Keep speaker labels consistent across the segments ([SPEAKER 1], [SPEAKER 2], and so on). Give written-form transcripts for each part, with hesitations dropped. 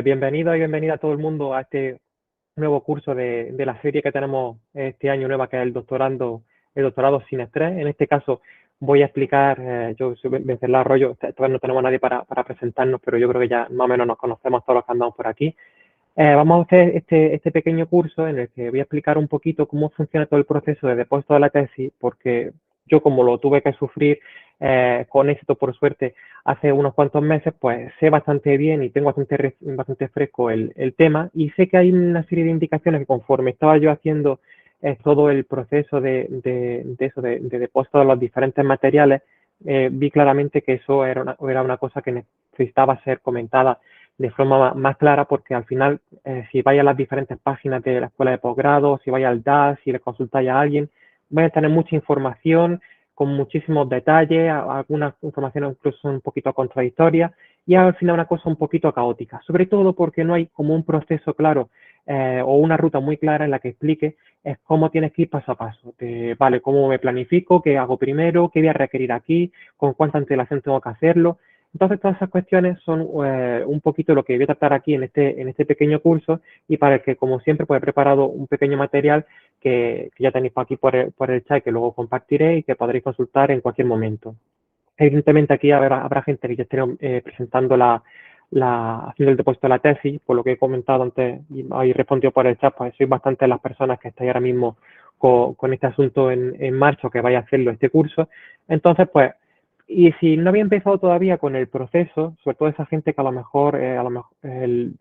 [SPEAKER 1] Bienvenido y bienvenida a todo el mundo a este nuevo curso de la serie que tenemos este año nueva, que es el doctorado sin estrés. En este caso voy a explicar, yo soy Venceslao Arroyo, todavía no tenemos a nadie para presentarnos, pero yo creo que ya más o menos nos conocemos todos los que andamos por aquí. Vamos a hacer este pequeño curso en el que voy a explicar un poquito cómo funciona todo el proceso de depósito de la tesis, porque yo, como lo tuve que sufrir con éxito, por suerte, hace unos cuantos meses, pues sé bastante bien y tengo bastante fresco el tema, y sé que hay una serie de indicaciones que, conforme estaba yo haciendo todo el proceso de depósito de los diferentes materiales, vi claramente que eso era una cosa que necesitaba ser comentada de forma más clara, porque al final, si vais a las diferentes páginas de la escuela de posgrado, si vais al DAS, si le consultáis a alguien, vais a tener mucha información con muchísimos detalles, algunas informaciones incluso son un poquito contradictorias, y al final una cosa un poquito caótica, sobre todo porque no hay como un proceso claro o una ruta muy clara en la que explique cómo tienes que ir paso a paso. Vale, cómo me planifico, qué hago primero, qué voy a requerir aquí, con cuánta antelación tengo que hacerlo. Entonces, todas esas cuestiones son un poquito lo que voy a tratar aquí en este pequeño curso, y para el que, como siempre, pues he preparado un pequeño material que ya tenéis aquí por el chat, que luego compartiré y que podréis consultar en cualquier momento. Evidentemente aquí habrá gente que ya esté presentando haciendo el depósito de la tesis, por lo que he comentado antes y habéis respondido por el chat, pues sois bastante las personas que estáis ahora mismo con este asunto en marcha, o que vais a hacerlo este curso. Entonces, pues, y si no había empezado todavía con el proceso, sobre todo esa gente que a lo mejor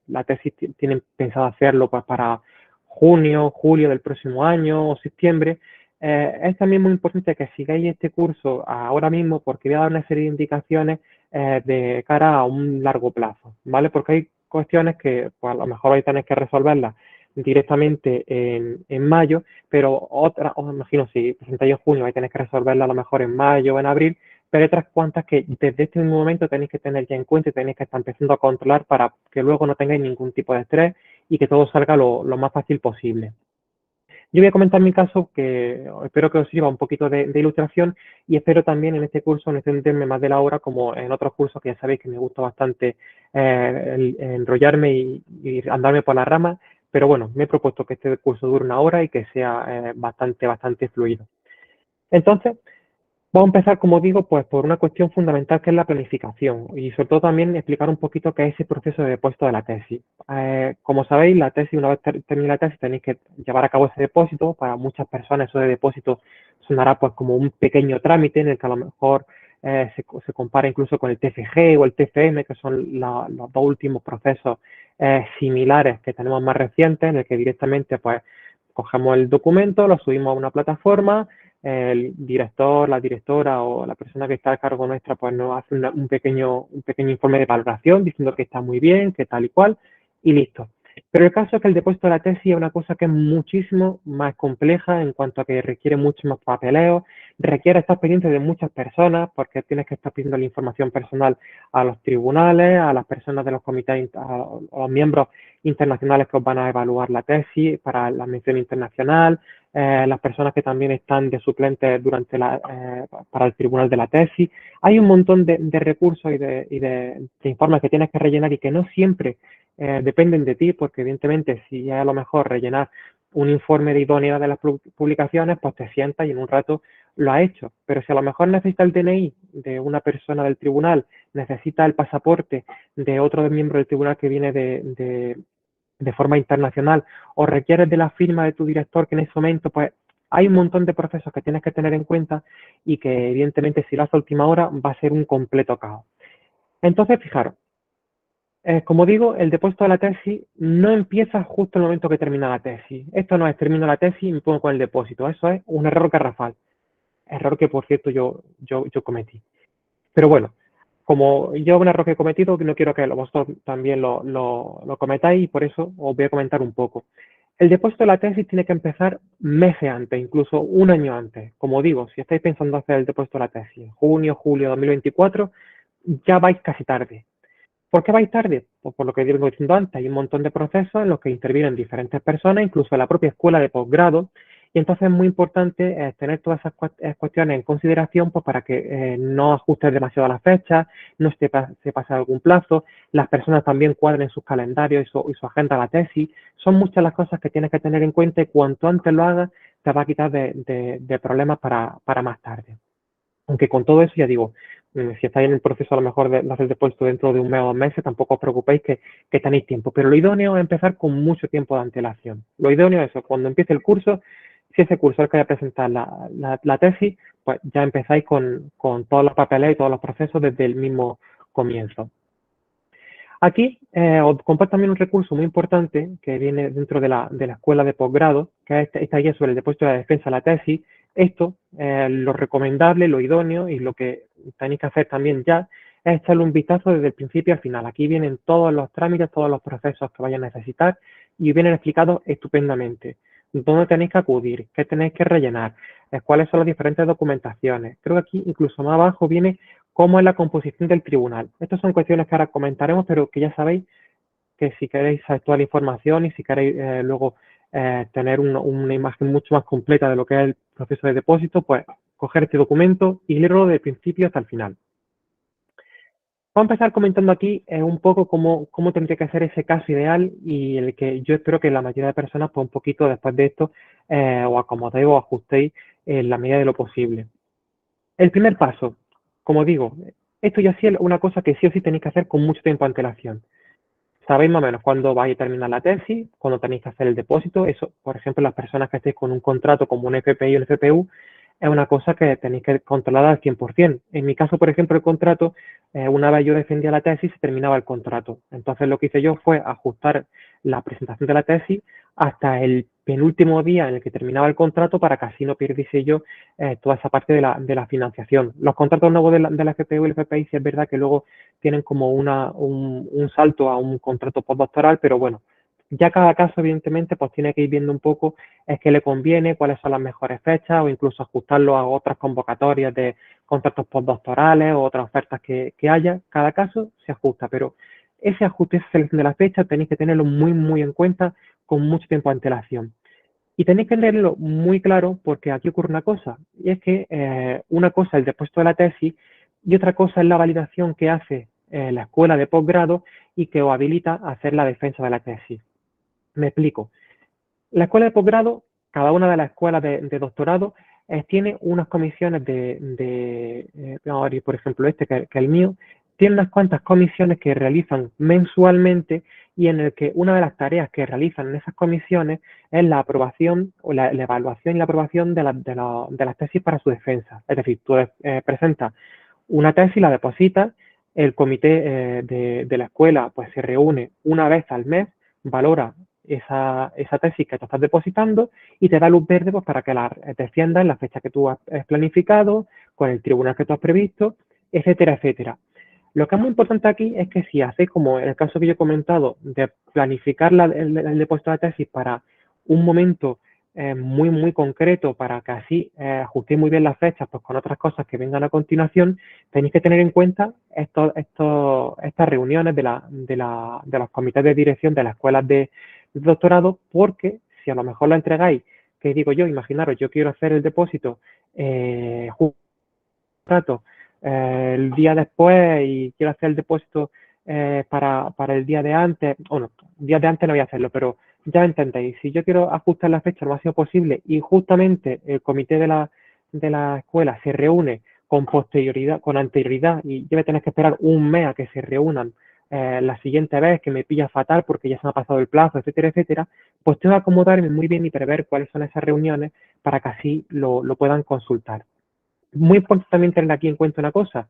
[SPEAKER 1] la tesis tienen pensado hacerlo pues para junio, julio del próximo año o septiembre, es también muy importante que sigáis este curso ahora mismo, porque voy a dar una serie de indicaciones de cara a un largo plazo, ¿vale? Porque hay cuestiones que pues, a lo mejor vais a tener que resolverlas directamente en mayo, pero otras, os imagino, si presentáis en junio, vais a tener que resolverlas a lo mejor en mayo o en abril, pero hay otras cuantas que desde este mismo momento tenéis que tener ya en cuenta y tenéis que estar empezando a controlar para que luego no tengáis ningún tipo de estrés y que todo salga lo más fácil posible. Yo voy a comentar mi caso, que espero que os sirva un poquito de ilustración, y espero también en este curso no extenderme más de la hora, como en otros cursos que ya sabéis que me gusta bastante enrollarme y andarme por las ramas, pero bueno, me he propuesto que este curso dure una hora y que sea bastante fluido. Entonces, vamos a empezar, como digo, pues por una cuestión fundamental, que es la planificación, y sobre todo también explicar un poquito qué es ese proceso de depósito de la tesis. Como sabéis, la tesis, una vez termine la tesis, tenéis que llevar a cabo ese depósito. Para muchas personas eso de depósito sonará pues como un pequeño trámite en el que a lo mejor se compara incluso con el TFG o el TFM, que son los dos últimos procesos similares que tenemos más recientes, en el que directamente pues cogemos el documento, lo subimos a una plataforma, el director, la directora o la persona que está a cargo nuestra pues nos hace un pequeño informe de valoración diciendo que está muy bien, que tal y cual, y listo. Pero el caso es que el depósito de la tesis es una cosa que es muchísimo más compleja, en cuanto a que requiere mucho más papeleo, requiere estar pendiente de muchas personas, porque tienes que estar pidiendo la información personal a los tribunales, a las personas de los comités, a los miembros internacionales que os van a evaluar la tesis para la mención internacional, las personas que también están de suplentes para el tribunal de la tesis. Hay un montón de recursos de informes que tienes que rellenar, y que no siempre dependen de ti, porque evidentemente si a lo mejor rellenar un informe de idoneidad de las publicaciones, pues te sientas y en un rato lo has hecho. Pero si a lo mejor necesita el DNI de una persona del tribunal, necesita el pasaporte de otro miembro del tribunal que viene de forma internacional, o requieres de la firma de tu director, que en ese momento pues hay un montón de procesos que tienes que tener en cuenta, y que evidentemente si lo haces a última hora va a ser un completo caos. Entonces, fijaros, como digo, el depósito de la tesis no empieza justo en el momento que termina la tesis. Esto no es termino la tesis y me pongo con el depósito. Eso es un error garrafal. Error que, por cierto, yo cometí. Pero bueno, como yo un error que he cometido, no quiero que vosotros también lo cometáis, y por eso os voy a comentar un poco. El depósito de la tesis tiene que empezar meses antes, incluso un año antes. Como digo, si estáis pensando hacer el depósito de la tesis en junio, julio de 2024, ya vais casi tarde. ¿Por qué vais tarde? Pues por lo que digo diciendo antes, hay un montón de procesos en los que intervienen diferentes personas, incluso la propia escuela de posgrado, Y entonces es muy importante tener todas esas cuestiones en consideración pues, para que no ajustes demasiado las fechas, no se pase algún plazo, las personas también cuadren sus calendarios y su agenda a la tesis. Son muchas las cosas que tienes que tener en cuenta y cuanto antes lo hagas, te va a quitar de problemas para más tarde. Aunque con todo eso, ya digo, si estáis en el proceso a lo mejor de hacer depósito dentro de un mes o 2 meses, tampoco os preocupéis que tenéis tiempo. Pero lo idóneo es empezar con mucho tiempo de antelación. Lo idóneo es eso, cuando empiece el curso, si ese curso es el que vaya a presentar la tesis, pues ya empezáis con todos los papeles y todos los procesos desde el mismo comienzo. Aquí os comparto también un recurso muy importante que viene dentro de la escuela de posgrado, que es esta guía sobre el depósito de la defensa de la tesis. Esto, lo recomendable, lo idóneo y lo que tenéis que hacer también ya es echarle un vistazo desde el principio al final. Aquí vienen todos los trámites, todos los procesos que vayan a necesitar y vienen explicados estupendamente. ¿Dónde tenéis que acudir? ¿Qué tenéis que rellenar? ¿Cuáles son las diferentes documentaciones? Creo que aquí incluso más abajo viene cómo es la composición del tribunal. Estas son cuestiones que ahora comentaremos, pero que ya sabéis que si queréis saber toda la información y si queréis luego tener una imagen mucho más completa de lo que es el proceso de depósito, pues coger este documento y leerlo del principio hasta el final. Vamos a empezar comentando aquí un poco cómo tendría que ser ese caso ideal y el que yo espero que la mayoría de personas, pues un poquito después de esto, os acomodéis o ajustéis en la medida de lo posible. El primer paso, como digo, esto ya sí es una cosa que sí o sí tenéis que hacer con mucho tiempo de antelación. Sabéis más o menos cuándo vais a terminar la tesis, cuándo tenéis que hacer el depósito. Eso, por ejemplo, las personas que estéis con un contrato como un FPI o un FPU, es una cosa que tenéis que controlar al 100%. En mi caso, por ejemplo, el contrato, una vez yo defendía la tesis, se terminaba el contrato. Entonces lo que hice yo fue ajustar la presentación de la tesis hasta el penúltimo día en el que terminaba el contrato para que así no perdiese yo toda esa parte de la financiación. Los contratos nuevos de la FPU y el FPI sí es verdad que luego tienen como un salto a un contrato postdoctoral, pero bueno, ya cada caso, evidentemente, pues tiene que ir viendo un poco es qué le conviene, cuáles son las mejores fechas o incluso ajustarlo a otras convocatorias de contratos postdoctorales o otras ofertas que haya. Cada caso se ajusta, pero ese ajuste, esa selección de la fecha, tenéis que tenerlo muy, muy en cuenta con mucho tiempo de antelación. Y tenéis que tenerlo muy claro porque aquí ocurre una cosa, y es que una cosa es el depósito de la tesis y otra cosa es la validación que hace la escuela de posgrado y que os habilita a hacer la defensa de la tesis. Me explico. La escuela de posgrado, cada una de las escuelas de doctorado, tiene unas comisiones vamos a ver, por ejemplo, que el mío, tiene unas cuantas comisiones que realizan mensualmente y en el que una de las tareas que realizan en esas comisiones es la aprobación o la evaluación y la aprobación de las tesis para su defensa. Es decir, tú presentas una tesis, la depositas, el comité de la escuela pues se reúne una vez al mes, valora esa tesis que tú estás depositando y te da luz verde pues, para que la defiendas en la fecha que tú has planificado, con el tribunal que tú has previsto, etcétera, etcétera. Lo que es muy importante aquí es que si hacéis, como en el caso que yo he comentado, de planificar el depósito de la tesis para un momento muy, muy concreto, para que así ajustéis muy bien las fechas pues, con otras cosas que vengan a continuación, tenéis que tener en cuenta estas reuniones de los comités de dirección de las escuelas de doctorado, porque si a lo mejor lo entregáis, que digo yo, imaginaros, yo quiero hacer el depósito rato el día después y quiero hacer el depósito para el día de antes, bueno, el día de antes no voy a hacerlo, pero ya entendéis, si yo quiero ajustar la fecha lo máximo posible y justamente el comité de la escuela se reúne con posterioridad, con anterioridad y yo voy a tener que esperar un mes a que se reúnan la siguiente vez que me pilla fatal porque ya se me ha pasado el plazo, etcétera, etcétera, pues tengo que acomodarme muy bien y prever cuáles son esas reuniones para que así lo puedan consultar. Muy importante también tener aquí en cuenta una cosa,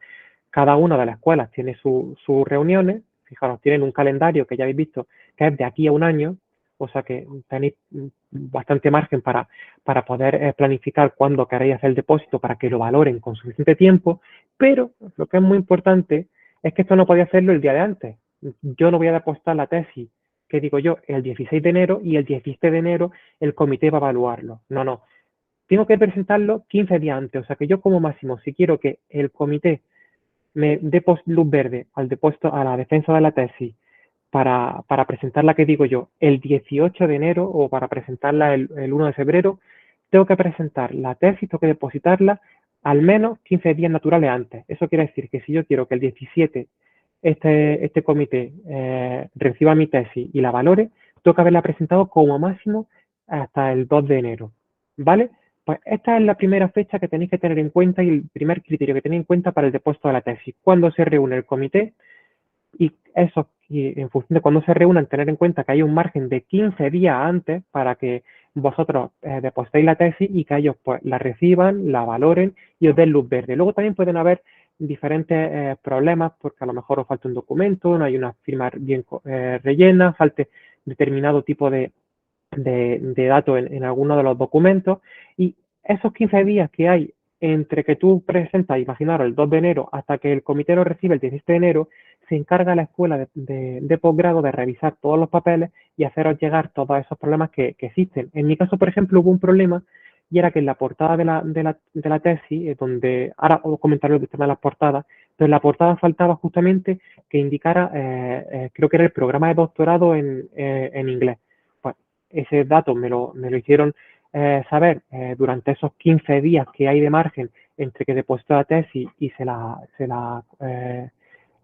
[SPEAKER 1] cada una de las escuelas tiene sus reuniones, fijaros, tienen un calendario que ya habéis visto que es de aquí a un año, o sea que tenéis bastante margen para poder planificar cuándo queréis hacer el depósito para que lo valoren con suficiente tiempo, pero lo que es muy importante es que esto no podía hacerlo el día de antes. Yo no voy a depositar la tesis, que digo yo, el 16 de enero y el 17 de enero el comité va a evaluarlo. No, no, tengo que presentarlo 15 días antes. O sea que yo como máximo, si quiero que el comité me dé luz verde al depósito, a la defensa de la tesis para presentarla, que digo yo, el 18 de enero o para presentarla el 1 de febrero, tengo que presentar la tesis, tengo que depositarla al menos 15 días naturales antes. Eso quiere decir que si yo quiero que el 17 este comité reciba mi tesis y la valore, tengo que haberla presentado como máximo hasta el 2 de enero, ¿vale? Pues esta es la primera fecha que tenéis que tener en cuenta y el primer criterio que tenéis en cuenta para el depósito de la tesis. Cuando se reúne el comité y en función de cuando se reúnan, tener en cuenta que hay un margen de 15 días antes para que vosotros depositéis la tesis y que ellos pues la reciban, la valoren y os den luz verde. Luego también pueden haber diferentes problemas porque a lo mejor os falta un documento, no hay una firma bien rellena, falte determinado tipo de datos en alguno de los documentos y esos 15 días que hay entre que tú presentas, imaginaros, el 2 de enero hasta que el comité lo recibe el 17 de enero, se encarga la escuela de posgrado de revisar todos los papeles y haceros llegar todos esos problemas que existen. En mi caso, por ejemplo, hubo un problema y era que en la portada de la tesis, donde ahora os comentaré el tema de las portadas, pero en la portada faltaba justamente que indicara, creo que era el programa de doctorado en inglés. Pues ese dato me lo hicieron saber durante esos 15 días que hay de margen entre que deposito la tesis y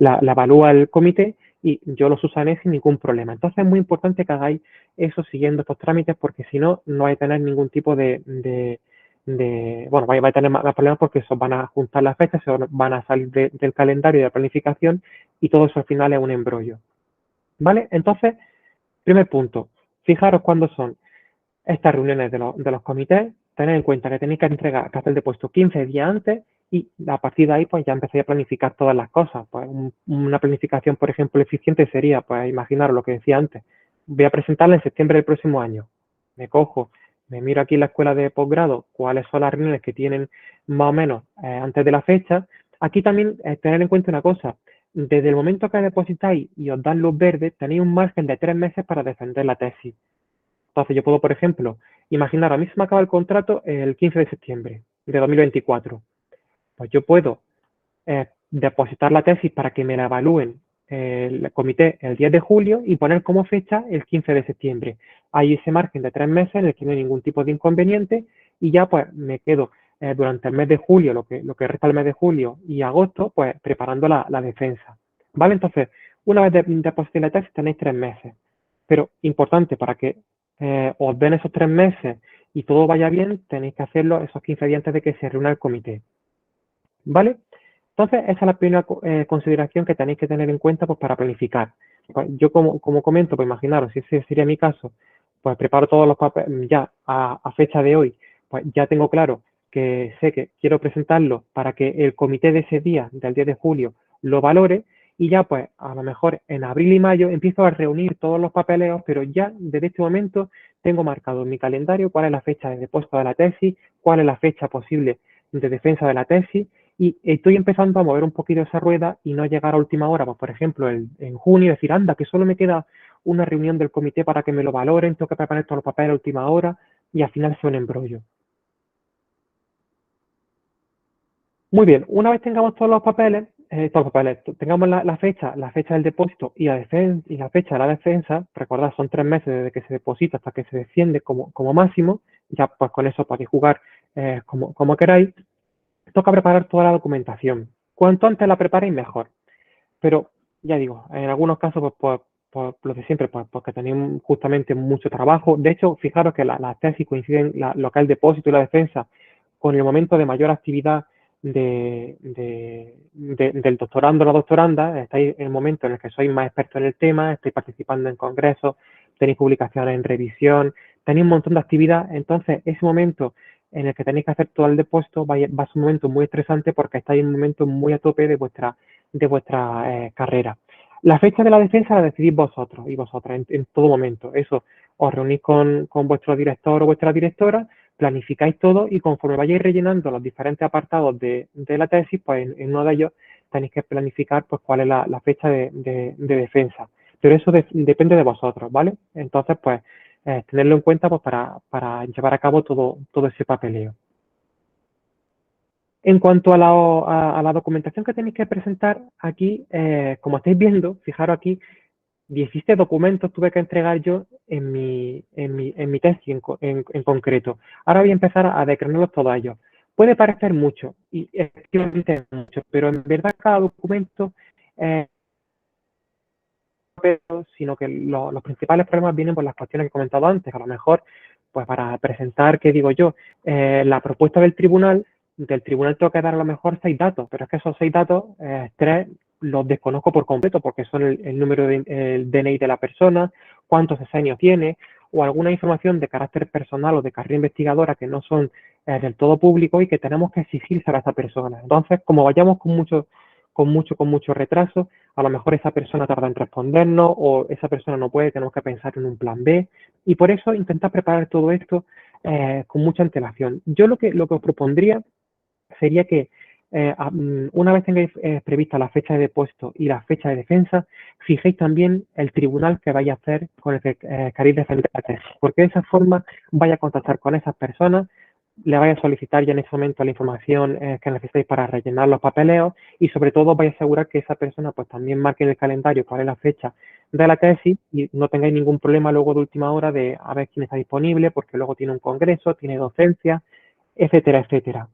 [SPEAKER 1] la evalúa el comité y yo lo subsané sin ningún problema. Entonces es muy importante que hagáis eso siguiendo estos trámites porque si no, no vais a tener ningún tipo bueno, vais a tener más problemas porque se os van a juntar las fechas, se os van a salir del calendario y de la planificación y todo eso al final es un embrollo. ¿Vale? Entonces, primer punto, fijaros cuándo son estas reuniones de los comités, tened en cuenta que tenéis que entregar, que hacer el depósito 15 días antes y a partir de ahí pues ya empecé a planificar todas las cosas. Pues una planificación, por ejemplo, eficiente sería, pues imaginaros lo que decía antes, voy a presentarla en septiembre del próximo año. Me cojo, me miro aquí en la escuela de posgrado cuáles son las reuniones que tienen más o menos antes de la fecha. Aquí también tener en cuenta una cosa, desde el momento que depositáis y os dan luz verde, tenéis un margen de 3 meses para defender la tesis. Entonces yo puedo, por ejemplo, imaginar, a mí se me acaba el contrato el 15 de septiembre de 2024. Pues yo puedo depositar la tesis para que me la evalúen el comité el 10 de julio y poner como fecha el 15 de septiembre. Hay ese margen de 3 meses en el que no hay ningún tipo de inconveniente y ya pues me quedo durante el mes de julio, lo que resta el mes de julio y agosto, pues preparando la defensa. ¿Vale? Entonces, una vez deposité la tesis tenéis 3 meses. Pero importante, para que os den esos 3 meses y todo vaya bien, tenéis que hacerlo esos 15 días antes de que se reúna el comité. ¿Vale? Entonces, esa es la primera consideración que tenéis que tener en cuenta pues, para planificar. Pues, yo, como comento, pues imaginaros, si ese sería mi caso, pues preparo todos los papeles ya a fecha de hoy, pues ya tengo claro que sé que quiero presentarlo para que el comité de ese día, del 10 de julio, lo valore y ya pues a lo mejor en abril y mayo empiezo a reunir todos los papeleos, pero ya desde este momento tengo marcado en mi calendario cuál es la fecha de depósito de la tesis, cuál es la fecha posible de defensa de la tesis y estoy empezando a mover un poquito esa rueda y no llegar a última hora, pues por ejemplo en junio decir, anda, que solo me queda una reunión del comité para que me lo valoren, tengo que preparar todos los papeles a última hora y al final sea un embrollo. Muy bien, una vez tengamos todos los papeles, tengamos la fecha del depósito y y la fecha de la defensa, recordad, son 3 meses desde que se deposita hasta que se defiende como máximo, ya pues con eso podéis jugar como queráis, toca preparar toda la documentación. Cuanto antes la preparéis, mejor. Pero, ya digo, en algunos casos, pues, por lo de siempre, pues, porque tenéis justamente mucho trabajo. De hecho, fijaros que las tesis coinciden, lo que es el depósito y la defensa, con el momento de mayor actividad del doctorando o la doctoranda. Estáis en el momento en el que sois más expertos en el tema, estáis participando en congresos, tenéis publicaciones en revisión, tenéis un montón de actividad. Entonces, ese momento en el que tenéis que hacer todo el depósito va a ser un momento muy estresante porque estáis en un momento muy a tope de vuestra carrera. La fecha de la defensa la decidís vosotros y vosotras en todo momento. Eso, os reunís con vuestro director o vuestra directora, planificáis todo y conforme vayáis rellenando los diferentes apartados de la tesis, pues en uno de ellos tenéis que planificar pues cuál es la fecha de defensa. Pero eso depende de vosotros, ¿vale? Entonces, pues, tenerlo en cuenta pues, para llevar a cabo todo ese papeleo. En cuanto a la documentación que tenéis que presentar, aquí, como estáis viendo, fijaros aquí, 17 documentos tuve que entregar yo en mi tesis en concreto. Ahora voy a empezar a declinarlos todos ellos. Puede parecer mucho, y efectivamente es mucho, pero en verdad cada documento sino que los principales problemas vienen por las cuestiones que he comentado antes. A lo mejor, pues para presentar, ¿qué digo yo? La propuesta del tribunal tengo que dar a lo mejor 6 datos, pero es que esos 6 datos, 3 los desconozco por completo porque son el número el DNI de la persona, cuántos años tiene, o alguna información de carácter personal o de carrera investigadora que no son del todo público y que tenemos que exigirse a esa persona. Entonces, como vayamos con mucho retraso, a lo mejor esa persona tarda en respondernos o esa persona no puede, tenemos que pensar en un plan B y por eso intentar preparar todo esto con mucha antelación. Yo lo que os propondría sería que una vez tengáis prevista la fecha de depósito y la fecha de defensa, fijéis también el tribunal que vaya a hacer con el que queréis defender la tesis, porque de esa forma vaya a contactar con esas personas, le vaya a solicitar ya en ese momento la información que necesitáis para rellenar los papeleos y sobre todo vaya a asegurar que esa persona pues también marque en el calendario cuál es la fecha de la tesis y no tengáis ningún problema luego de última hora de a ver quién está disponible porque luego tiene un congreso, tiene docencia, etcétera, etcétera.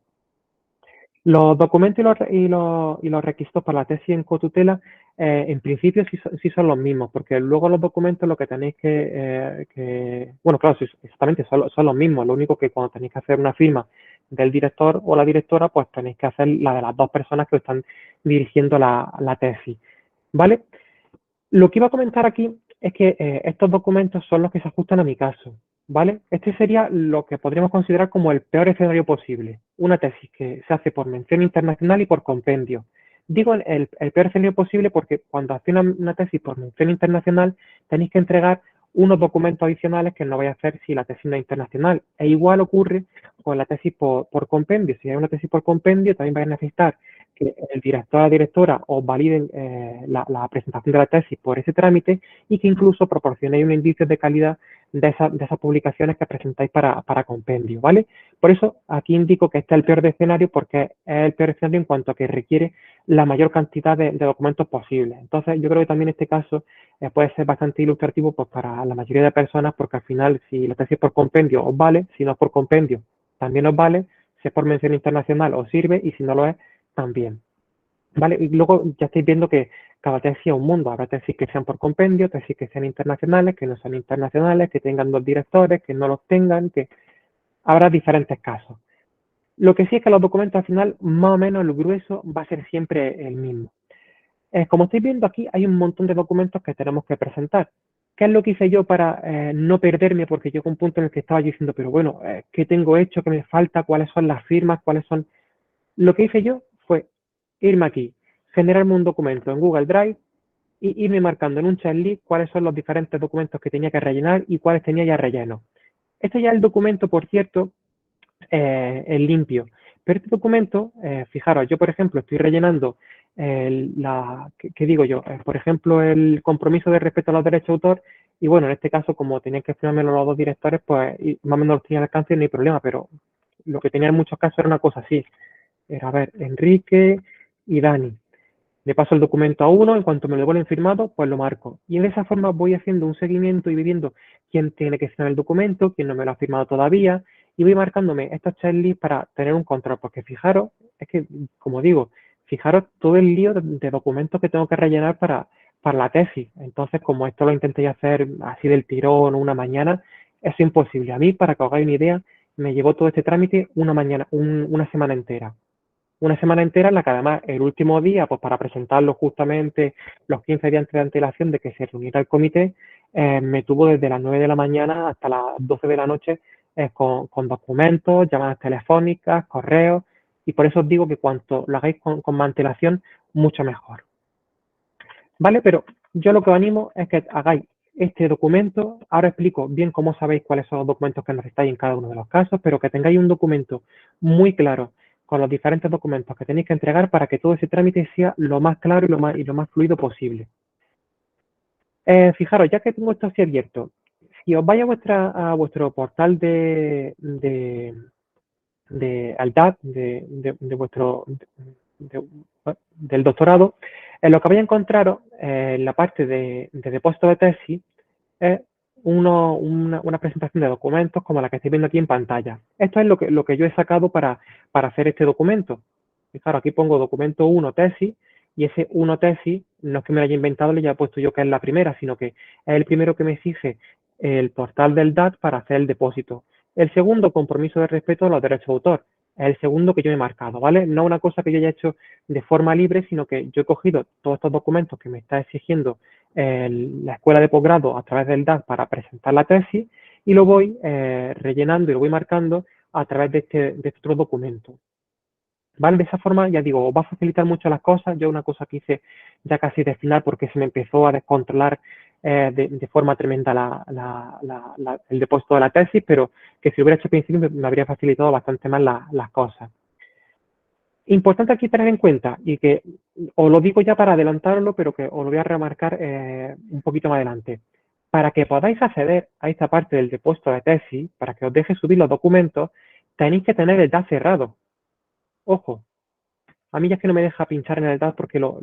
[SPEAKER 1] Los documentos y los requisitos para la tesis en cotutela, en principio sí son los mismos, porque luego los documentos lo que tenéis bueno, claro, sí, exactamente, son los mismos, lo único que cuando tenéis que hacer una firma del director o la directora, pues tenéis que hacer la de las dos personas que están dirigiendo la tesis, ¿vale? Lo que iba a comentar aquí es que estos documentos son los que se ajustan a mi caso, ¿vale? Este sería lo que podríamos considerar como el peor escenario posible. Una tesis que se hace por mención internacional y por compendio. Digo el peor escenario posible porque cuando hacéis una tesis por mención internacional tenéis que entregar unos documentos adicionales que no vais a hacer si la tesis no es internacional. E igual ocurre con la tesis por compendio. Si hay una tesis por compendio también vais a necesitar que el director o la directora os validen la presentación de la tesis por ese trámite y que incluso proporcionéis un indicio de calidad de esas publicaciones que presentáis para compendio, ¿vale? Por eso aquí indico que este es el peor de escenario porque es el peor escenario en cuanto a que requiere la mayor cantidad de documentos posibles. Entonces yo creo que también este caso puede ser bastante ilustrativo pues, para la mayoría de personas porque al final si la tesis es por compendio os vale, si no es por compendio también os vale, si es por mención internacional os sirve y si no lo es también. ¿Vale? Y luego ya estáis viendo que cada tesis es un mundo. Habrá tesis que sean por compendio, tesis que sean internacionales, que no sean internacionales, que tengan dos directores, que no los tengan, que habrá diferentes casos. Lo que sí es que los documentos al final, más o menos, el grueso va a ser siempre el mismo. Como estáis viendo aquí, hay un montón de documentos que tenemos que presentar. ¿Qué es lo que hice yo para no perderme? Porque llegó un punto en el que estaba diciendo, pero bueno, ¿qué tengo hecho? ¿Qué me falta? ¿Cuáles son las firmas? ¿Cuáles son? Lo que hice yo fue irme aquí, generarme un documento en Google Drive y irme marcando en un checklist cuáles son los diferentes documentos que tenía que rellenar y cuáles tenía ya relleno. Este ya es el documento, por cierto, el limpio. Pero este documento, fijaros, yo por ejemplo estoy rellenando ¿qué digo yo? Por ejemplo, el compromiso de respeto a los derechos de autor y bueno, en este caso como tenían que firmarme los dos directores, pues más o menos los tenía al alcance y no hay problema, pero lo que tenía en muchos casos era una cosa así. Era, a ver, Enrique y Dani. Le paso el documento a uno, en cuanto me lo vuelven firmado, pues lo marco. Y de esa forma voy haciendo un seguimiento y viendo quién tiene que firmar el documento, quién no me lo ha firmado todavía, y voy marcándome estos checklists para tener un control, porque fijaros, es que, como digo, fijaros todo el lío de documentos que tengo que rellenar para la tesis. Entonces, como esto lo intenté hacer así del tirón una mañana, es imposible. A mí, para que os hagáis una idea, me llevó todo este trámite una mañana, una semana entera en la que además el último día, pues para presentarlo justamente los 15 días de antelación de que se reuniera el comité, me tuvo desde las 9 de la mañana hasta las 12 de la noche con documentos, llamadas telefónicas, correos, y por eso os digo que cuanto lo hagáis con más antelación, mucho mejor. ¿Vale? Pero yo lo que os animo es que hagáis este documento. Ahora explico bien cómo sabéis cuáles son los documentos que necesitáis en cada uno de los casos, pero que tengáis un documento muy claro con los diferentes documentos que tenéis que entregar para que todo ese trámite sea lo más claro y lo más fluido posible. Fijaros, ya que tengo esto así abierto, si os vais a vuestro portal de Altad, de vuestro del doctorado, en lo que vais a encontrar en la parte de depósito de tesis es una presentación de documentos como la que estáis viendo aquí en pantalla. Esto es lo que yo he sacado para hacer este documento. Fijaros, aquí pongo documento 1 tesis, y ese 1 tesis no es que me lo haya inventado, le haya puesto yo que es la primera, sino que es el primero que me exige el portal del DAT para hacer el depósito. El segundo, compromiso de respeto a los derechos de autor. Es el segundo que yo he marcado, ¿vale? No una cosa que yo haya hecho de forma libre, sino que yo he cogido todos estos documentos que me está exigiendo la escuela de posgrado a través del DAT para presentar la tesis, y lo voy rellenando y lo voy marcando a través de este otro documento. ¿Vale? De esa forma, ya digo, va a facilitar mucho las cosas. Yo una cosa que hice ya casi de final porque se me empezó a descontrolar de forma tremenda el depósito de la tesis, pero que si lo hubiera hecho al principio me habría facilitado bastante más las cosas. Importante aquí tener en cuenta, y que os lo digo ya para adelantarlo, pero que os lo voy a remarcar un poquito más adelante. Para que podáis acceder a esta parte del depósito de tesis, para que os deje subir los documentos, tenéis que tener el DAT cerrado. Ojo, a mí ya es que no me deja pinchar en el DAT porque lo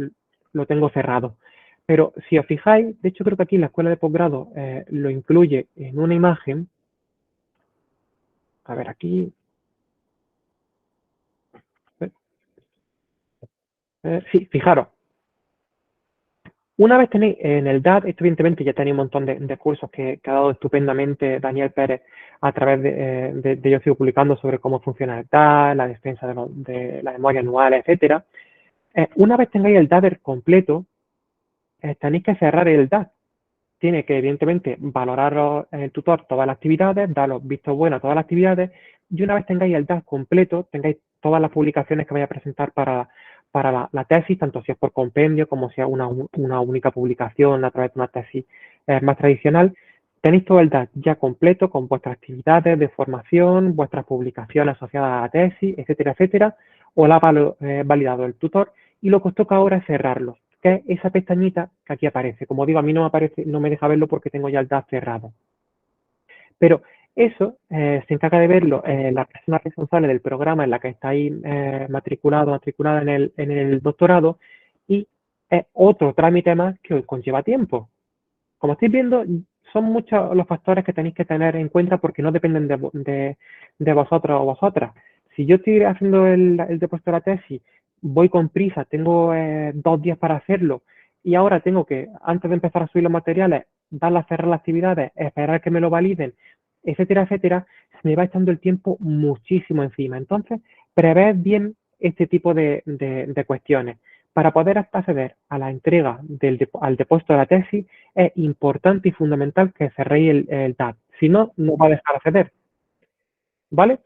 [SPEAKER 1] tengo cerrado. Pero si os fijáis, de hecho creo que aquí en la escuela de posgrado lo incluye en una imagen. A ver, aquí. Sí, fijaros. Una vez tenéis en el DAT, esto evidentemente ya tenéis un montón de cursos que ha dado estupendamente Daniel Pérez a través de yo sigo publicando sobre cómo funciona el DAT, la defensa de la memoria anual, etcétera. Una vez tengáis el DAT completo, tenéis que cerrar el DAT. Tiene que, evidentemente, valorar el tutor todas las actividades, dar los vistos buenos a todas las actividades, y una vez tengáis el DAT completo, tengáis todas las publicaciones que vais a presentar para la tesis, tanto si es por compendio como si es una única publicación a través de una tesis más tradicional, tenéis todo el DAT ya completo con vuestras actividades de formación, vuestras publicaciones asociadas a la tesis, etcétera, etcétera, o la ha validado el tutor, y lo que os toca ahora es cerrarlo, que es esa pestañita que aquí aparece. Como digo, a mí no me aparece, no me deja verlo porque tengo ya el DAT cerrado. Pero eso se encarga de verlo la persona responsable del programa en la que estáis matriculada en el doctorado, y es otro trámite más que os conlleva tiempo. Como estáis viendo, son muchos los factores que tenéis que tener en cuenta porque no dependen de vosotros o vosotras. Si yo estoy haciendo el depósito de la tesis, voy con prisa, tengo 2 días para hacerlo, y ahora tengo que, antes de empezar a subir los materiales, darle a cerrar las actividades, esperar que me lo validen, etcétera, etcétera, se me va echando el tiempo muchísimo encima. Entonces, prever bien este tipo de cuestiones. Para poder acceder a la entrega al depósito de la tesis, es importante y fundamental que cerréis el DAT. Si no, no va a dejar acceder. ¿Vale?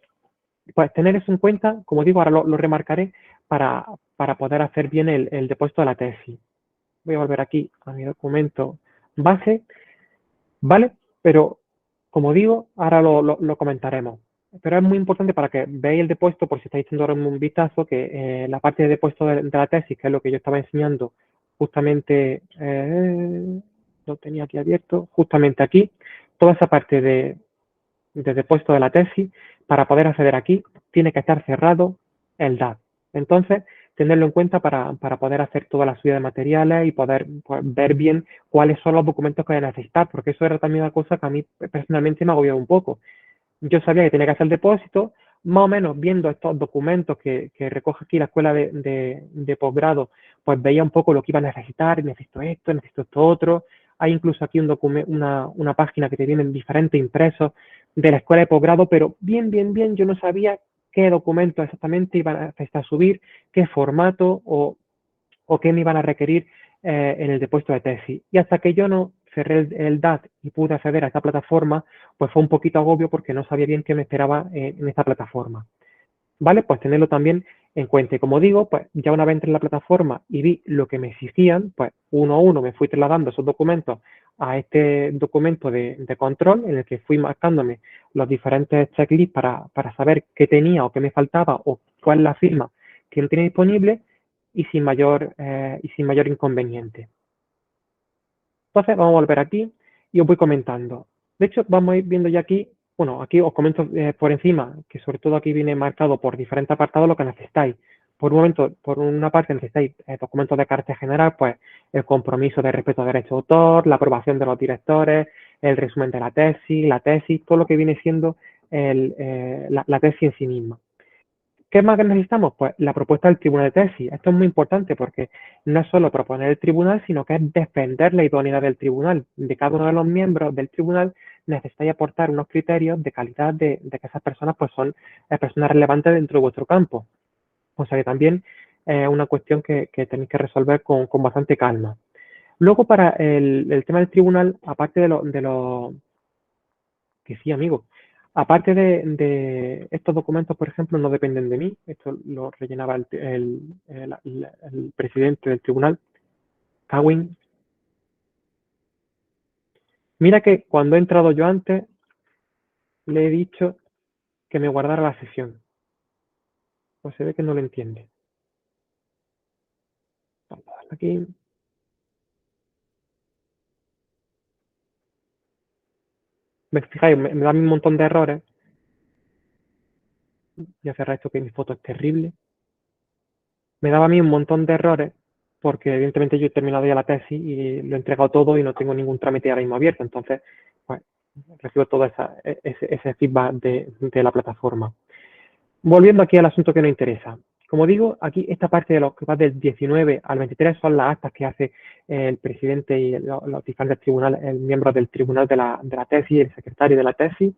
[SPEAKER 1] Pues tener eso en cuenta, como digo, ahora lo remarcaré para poder hacer bien el depósito de la tesis. Voy a volver aquí a mi documento base, ¿vale? Pero, como digo, ahora lo comentaremos. Pero es muy importante para que veáis el depósito, por si estáis echando ahora un vistazo, que la parte de depósito de la tesis, que es lo que yo estaba enseñando justamente, lo tenía aquí abierto, justamente aquí, toda esa parte de depósito de la tesis, para poder acceder aquí, tiene que estar cerrado el DAT. Entonces, tenerlo en cuenta para poder hacer toda la subida de materiales y poder pues, ver bien cuáles son los documentos que voy a necesitar, porque eso era también una cosa que a mí personalmente me agobiaba un poco. Yo sabía que tenía que hacer el depósito, más o menos viendo estos documentos que recoge aquí la escuela de posgrado, pues veía un poco lo que iba a necesitar, necesito esto otro. Hay incluso aquí una página que te vienen diferentes impresos de la escuela de posgrado, pero bien, yo no sabía qué documentos exactamente iban a necesitar subir, qué formato o qué me iban a requerir en el depósito de tesis. Y hasta que yo no cerré el DAT y pude acceder a esta plataforma, pues fue un poquito agobio porque no sabía bien qué me esperaba en esta plataforma. ¿Vale? Pues tenerlo también en cuenta. Y como digo, pues ya una vez entré en la plataforma y vi lo que me exigían, pues uno a uno me fui trasladando esos documentos a este documento de control en el que fui marcándome los diferentes checklists para saber qué tenía o qué me faltaba o cuál es la firma que no tenía disponible, y sin mayor inconveniente. Entonces vamos a volver aquí y os voy comentando. De hecho, vamos a ir viendo ya aquí, bueno, aquí os comento por encima, que sobre todo aquí viene marcado por diferentes apartados lo que necesitáis. Por una parte necesitáis documentos de carácter general, pues el compromiso de respeto a derechos de autor, la aprobación de los directores, el resumen de la tesis, todo lo que viene siendo la tesis en sí misma. ¿Qué más necesitamos? Pues la propuesta del tribunal de tesis. Esto es muy importante porque no es solo proponer el tribunal, sino que es defender la idoneidad del tribunal. De cada uno de los miembros del tribunal necesitáis aportar unos criterios de calidad de que esas personas pues son personas relevantes dentro de vuestro campo. O sea que también es una cuestión que tenéis que resolver con bastante calma. Luego, para el tema del tribunal, aparte de lo que sí, amigo, aparte de estos documentos, por ejemplo, no dependen de mí, esto lo rellenaba el presidente del tribunal, Cawin. Mira que cuando he entrado yo antes, le he dicho que me guardara la sesión. Pues se ve que no lo entiende. Vamos a darle aquí. Me fijáis, me da un montón de errores. Voy a cerrar esto que mi foto es terrible. Me daba a mí un montón de errores porque evidentemente yo he terminado ya la tesis y lo he entregado todo y no tengo ningún trámite ahora mismo abierto. Entonces, pues, recibo todo ese feedback de la plataforma. Volviendo aquí al asunto que nos interesa. Como digo, aquí esta parte de lo que va del 19 al 23 son las actas que hace el presidente y los fiscales del tribunal, el miembro del tribunal de la tesis, el secretario de la tesis.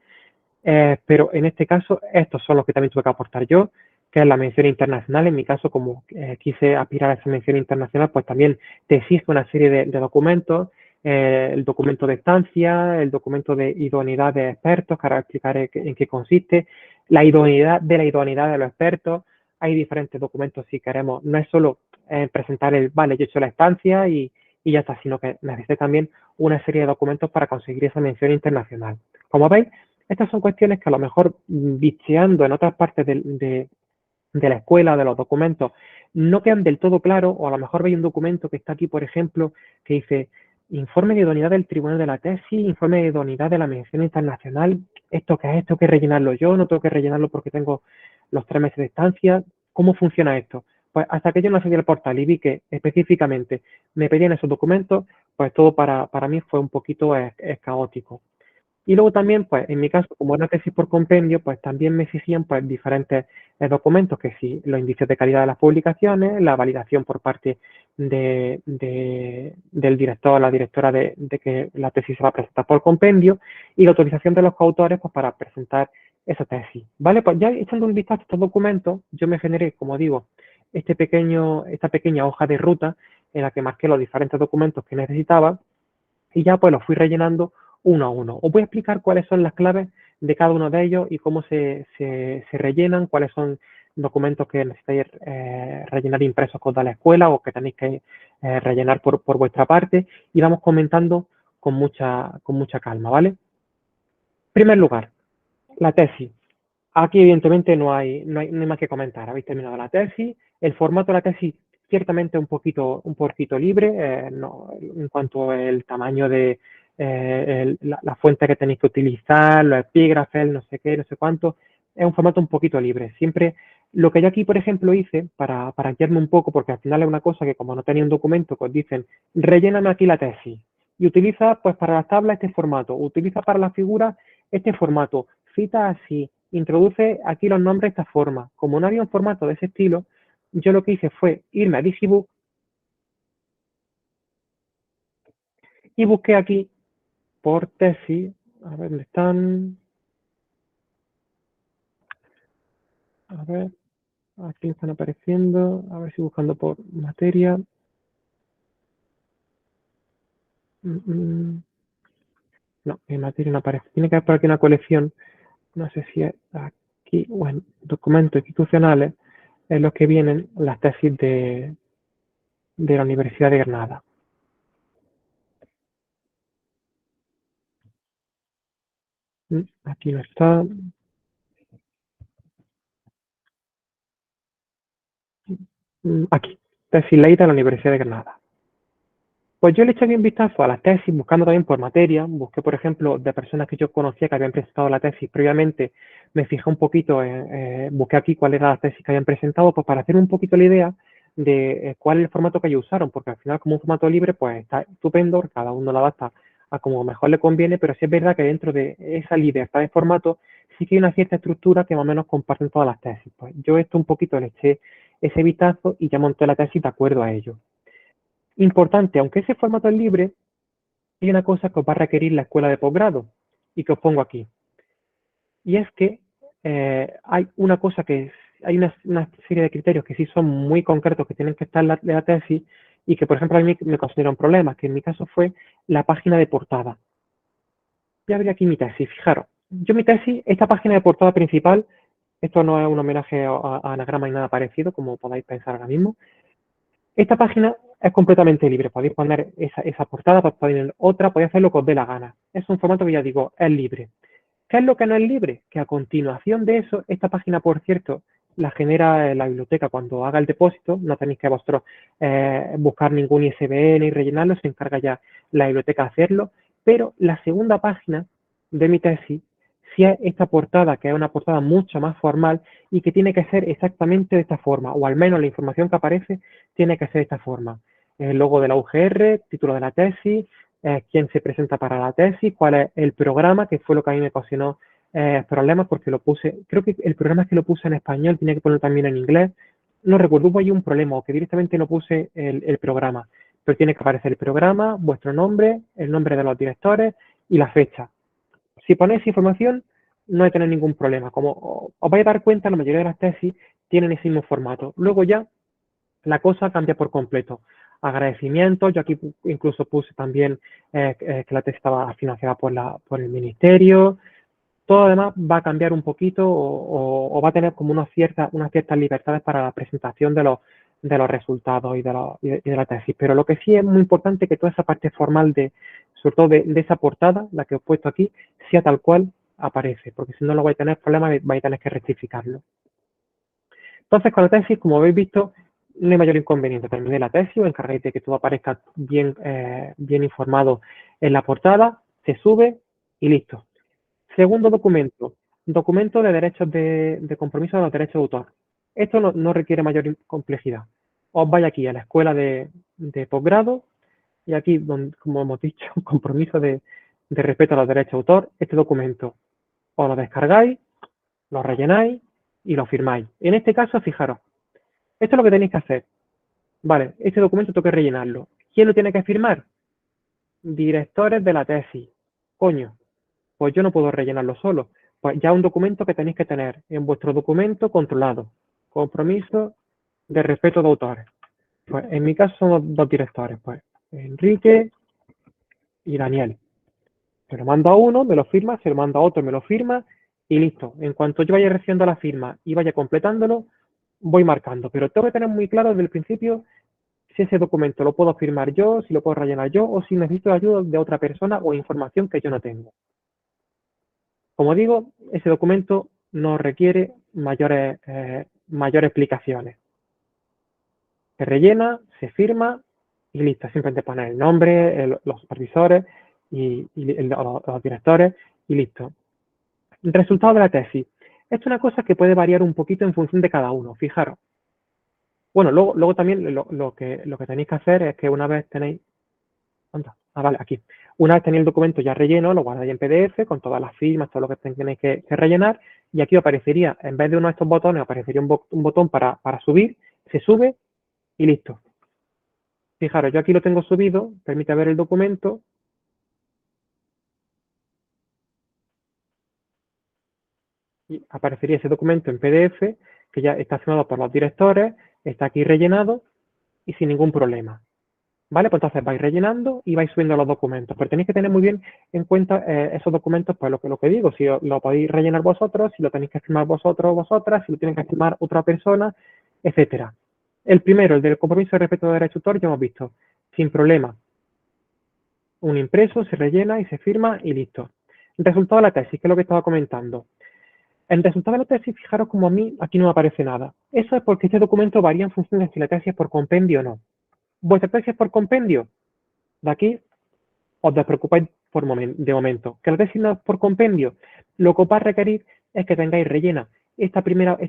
[SPEAKER 1] Pero en este caso, estos son los que también tuve que aportar yo, que es la mención internacional. En mi caso, como quise aspirar a esa mención internacional, pues también te exige una serie de documentos, el documento de estancia, el documento de idoneidad de expertos, que ahora explicaré en qué consiste, la idoneidad de los expertos. Hay diferentes documentos si queremos, no es solo presentar vale, yo he hecho la estancia y ya está, sino que necesita también una serie de documentos para conseguir esa mención internacional. Como veis, estas son cuestiones que a lo mejor bicheando en otras partes de la escuela, de los documentos, no quedan del todo claros, o a lo mejor veis un documento que está aquí, por ejemplo, que dice informe de idoneidad del tribunal de la tesis, informe de idoneidad de la mención internacional, ¿esto qué es? ¿Esto tengo que rellenarlo yo? ¿No tengo que rellenarlo porque tengo los 3 meses de estancia? ¿Cómo funciona esto? Pues hasta que yo no seguí el portal y vi que específicamente me pedían esos documentos, pues todo para mí fue un poquito caótico. Y luego también, pues en mi caso, como era tesis por compendio, pues también me exigían pues diferentes documentos, que sí, los indicios de calidad de las publicaciones, la validación por parte del director o la directora de que la tesis se va a presentar por compendio y la autorización de los coautores pues, para presentar esa tesis. ¿Vale? Pues ya echando un vistazo a estos documentos, yo me generé, como digo, esta pequeña hoja de ruta en la que marqué los diferentes documentos que necesitaba y ya pues los fui rellenando uno a uno. Os voy a explicar cuáles son las claves de cada uno de ellos y cómo se rellenan, cuáles son documentos que necesitáis rellenar impresos con la escuela o que tenéis que rellenar por vuestra parte y vamos comentando con mucha calma, ¿vale? En primer lugar, la tesis. Aquí, evidentemente, no hay más que comentar. Habéis terminado la tesis. El formato de la tesis, ciertamente, un poquito libre, en cuanto al tamaño de la fuente que tenéis que utilizar, los epígrafes, no sé qué, no sé cuánto. Es un formato un poquito libre. Siempre, lo que yo aquí, por ejemplo, hice para guiarme un poco, porque al final es una cosa que, como no tenía un documento, pues dicen, relléname aquí la tesis. Y utiliza, pues, para las tablas este formato. Utiliza para las figuras este formato. Cita así, introduce aquí los nombres de esta forma. Como no había un formato de ese estilo, yo lo que hice fue irme a Digibook y busqué aquí por tesis, a ver dónde están, a ver, aquí están apareciendo, a ver si buscando por materia. No, en materia no aparece. Tiene que haber por aquí una colección, no sé si es aquí, o en documentos institucionales, en los que vienen las tesis de la Universidad de Granada. Aquí no está. Aquí, tesis ley de la Universidad de Granada. Pues yo le eché bien vistazo a las tesis, buscando también por materia. Busqué, por ejemplo, de personas que yo conocía que habían presentado la tesis previamente. Me fijé un poquito, busqué aquí cuál era la tesis que habían presentado, pues para hacer un poquito la idea de cuál es el formato que ellos usaron, porque al final, como un formato libre, pues está estupendo, cada uno lo adapta a como mejor le conviene, pero sí es verdad que dentro de esa libertad de formato sí que hay una cierta estructura que más o menos comparten todas las tesis. Pues yo esto un poquito le eché ese vistazo y ya monté la tesis de acuerdo a ello. Importante, aunque ese formato es libre, hay una cosa que os va a requerir la escuela de posgrado y que os pongo aquí. Y es que hay una cosa hay una serie de criterios que sí son muy concretos que tienen que estar en la tesis y que, por ejemplo, a mí me considera un problema, que en mi caso fue la página de portada. Ya abrí aquí mi tesis, fijaros. Yo mi tesis, esta página de portada principal, esto no es un homenaje a Anagrama ni nada parecido, como podáis pensar ahora mismo. Esta página es completamente libre, podéis poner esa portada, podéis poner otra, podéis hacer lo que os dé la gana. Es un formato que ya digo, es libre. ¿Qué es lo que no es libre? Que a continuación de eso, esta página, por cierto, la genera la biblioteca cuando haga el depósito, no tenéis que vosotros buscar ningún ISBN y rellenarlo, se encarga ya la biblioteca de hacerlo, pero la segunda página de mi tesis, si es esta portada, que es una portada mucho más formal y que tiene que ser exactamente de esta forma, o al menos la información que aparece tiene que ser de esta forma. El logo de la UGR, título de la tesis, quién se presenta para la tesis, cuál es el programa, que fue lo que a mí me ocasionó problemas porque lo puse, creo que el programa es que lo puse en español, tenía que ponerlo también en inglés, no recuerdo, hubo ahí un problema o que directamente no puse el programa, pero tiene que aparecer el programa, vuestro nombre, el nombre de los directores y la fecha. Si ponéis información, no hay que tener ningún problema. Como os vais a dar cuenta, la mayoría de las tesis tienen ese mismo formato. Luego ya la cosa cambia por completo. Agradecimientos, yo aquí incluso puse también que la tesis estaba financiada por el ministerio. Todo además va a cambiar un poquito o va a tener como unas ciertas libertades para la presentación de los resultados y de la tesis. Pero lo que sí es muy importante es que toda esa parte formal sobre todo de esa portada, la que os he puesto aquí, sea tal cual aparece, porque si no lo vais a tener problemas y vais a tener que rectificarlo. Entonces, con la tesis, como habéis visto, no hay mayor inconveniente. Terminé la tesis, os encargáis de que todo aparezca bien informado en la portada, se sube y listo. Segundo documento, documento de derechos de compromiso de los derechos de autor. Esto no requiere mayor complejidad. Os vais aquí a la escuela de posgrado y aquí, como hemos dicho, compromiso de respeto a los derechos de autor. Este documento os lo descargáis, lo rellenáis y lo firmáis. En este caso, fijaros, esto es lo que tenéis que hacer. Vale, este documento tengo que rellenarlo. ¿Quién lo tiene que firmar? Directores de la tesis. Coño, pues yo no puedo rellenarlo solo. Pues ya un documento que tenéis que tener en vuestro documento controlado. Compromiso de respeto de autores. Pues en mi caso son dos directores, pues Enrique y Daniel. Se lo mando a uno, me lo firma, se lo mando a otro, me lo firma y listo. En cuanto yo vaya recibiendo la firma y vaya completándolo, voy marcando. Pero tengo que tener muy claro desde el principio si ese documento lo puedo firmar yo, si lo puedo rellenar yo o si necesito ayuda de otra persona o información que yo no tengo. Como digo, ese documento no requiere mayores explicaciones. Se rellena, se firma y listo. Simplemente poner el nombre, los supervisores y los directores y listo. Resultado de la tesis. Esto es una cosa que puede variar un poquito en función de cada uno. Fijaros. Bueno, luego también lo que tenéis que hacer es que una vez tenéis... ¿Dónde? Ah, vale, aquí. Una vez tenéis el documento ya relleno, lo guardáis en PDF con todas las firmas, todo lo que tenéis que rellenar y aquí aparecería, en vez de uno de estos botones, aparecería un botón para subir, se sube y listo. Fijaros, yo aquí lo tengo subido, permite ver el documento. Y aparecería ese documento en PDF que ya está firmado por los directores, está aquí rellenado y sin ningún problema. ¿Vale? Pues entonces vais rellenando y vais subiendo los documentos. Pero tenéis que tener muy bien en cuenta esos documentos, pues lo que digo, si lo podéis rellenar vosotros, si lo tenéis que firmar vosotros o vosotras, si lo tienen que firmar otra persona, etcétera. El primero, el del compromiso de respeto de derecho de autor, ya hemos visto, sin problema. Un impreso se rellena y se firma y listo. Resultado de la tesis, que es lo que estaba comentando. En resultado de la tesis, fijaros como a mí aquí no me aparece nada. Eso es porque este documento varía en función de si la tesis es por compendio o no. ¿Vuestra tesis es por compendio? De aquí os despreocupáis de momento. Que la tesis no es por compendio. Lo que os va a requerir es que tengáis rellena este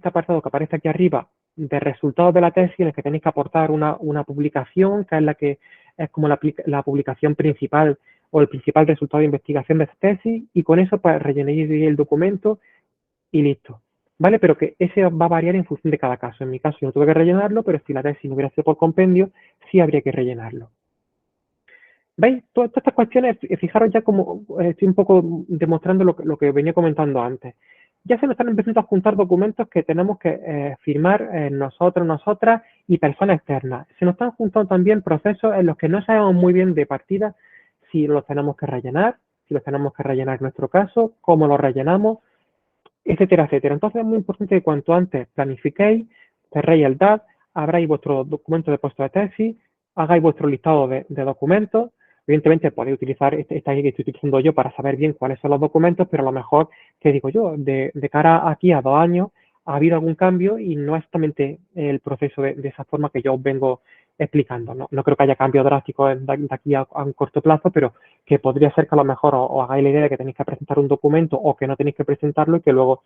[SPEAKER 1] apartado que aparece aquí arriba de resultados de la tesis en el que tenéis que aportar una publicación, que es la que es como la publicación principal o el principal resultado de investigación de esta tesis, y con eso pues rellenéis el documento y listo. ¿Vale? Pero que ese va a variar en función de cada caso. En mi caso yo no tuve que rellenarlo, pero si la tesis no hubiera sido por compendio, sí habría que rellenarlo. ¿Veis? Todas estas cuestiones, fijaros ya como estoy un poco demostrando lo que venía comentando antes. Ya se nos están empezando a juntar documentos que tenemos que firmar nosotros, nosotras y personas externas. Se nos están juntando también procesos en los que no sabemos muy bien de partida si los tenemos que rellenar, si los tenemos que rellenar en nuestro caso, cómo los rellenamos, etcétera, etcétera. Entonces es muy importante que cuanto antes planifiquéis, cerréis el DAT, abráis vuestro documento de puesto de tesis, hagáis vuestro listado de documentos. Evidentemente podéis utilizar esta guía que estoy utilizando yo para saber bien cuáles son los documentos, pero a lo mejor, que digo yo, de cara aquí a 2 años, ha habido algún cambio y no es exactamente el proceso de esa forma que yo os vengo explicando. No creo que haya cambios drásticos de aquí a un corto plazo, pero que podría ser que a lo mejor os hagáis la idea de que tenéis que presentar un documento o que no tenéis que presentarlo y que luego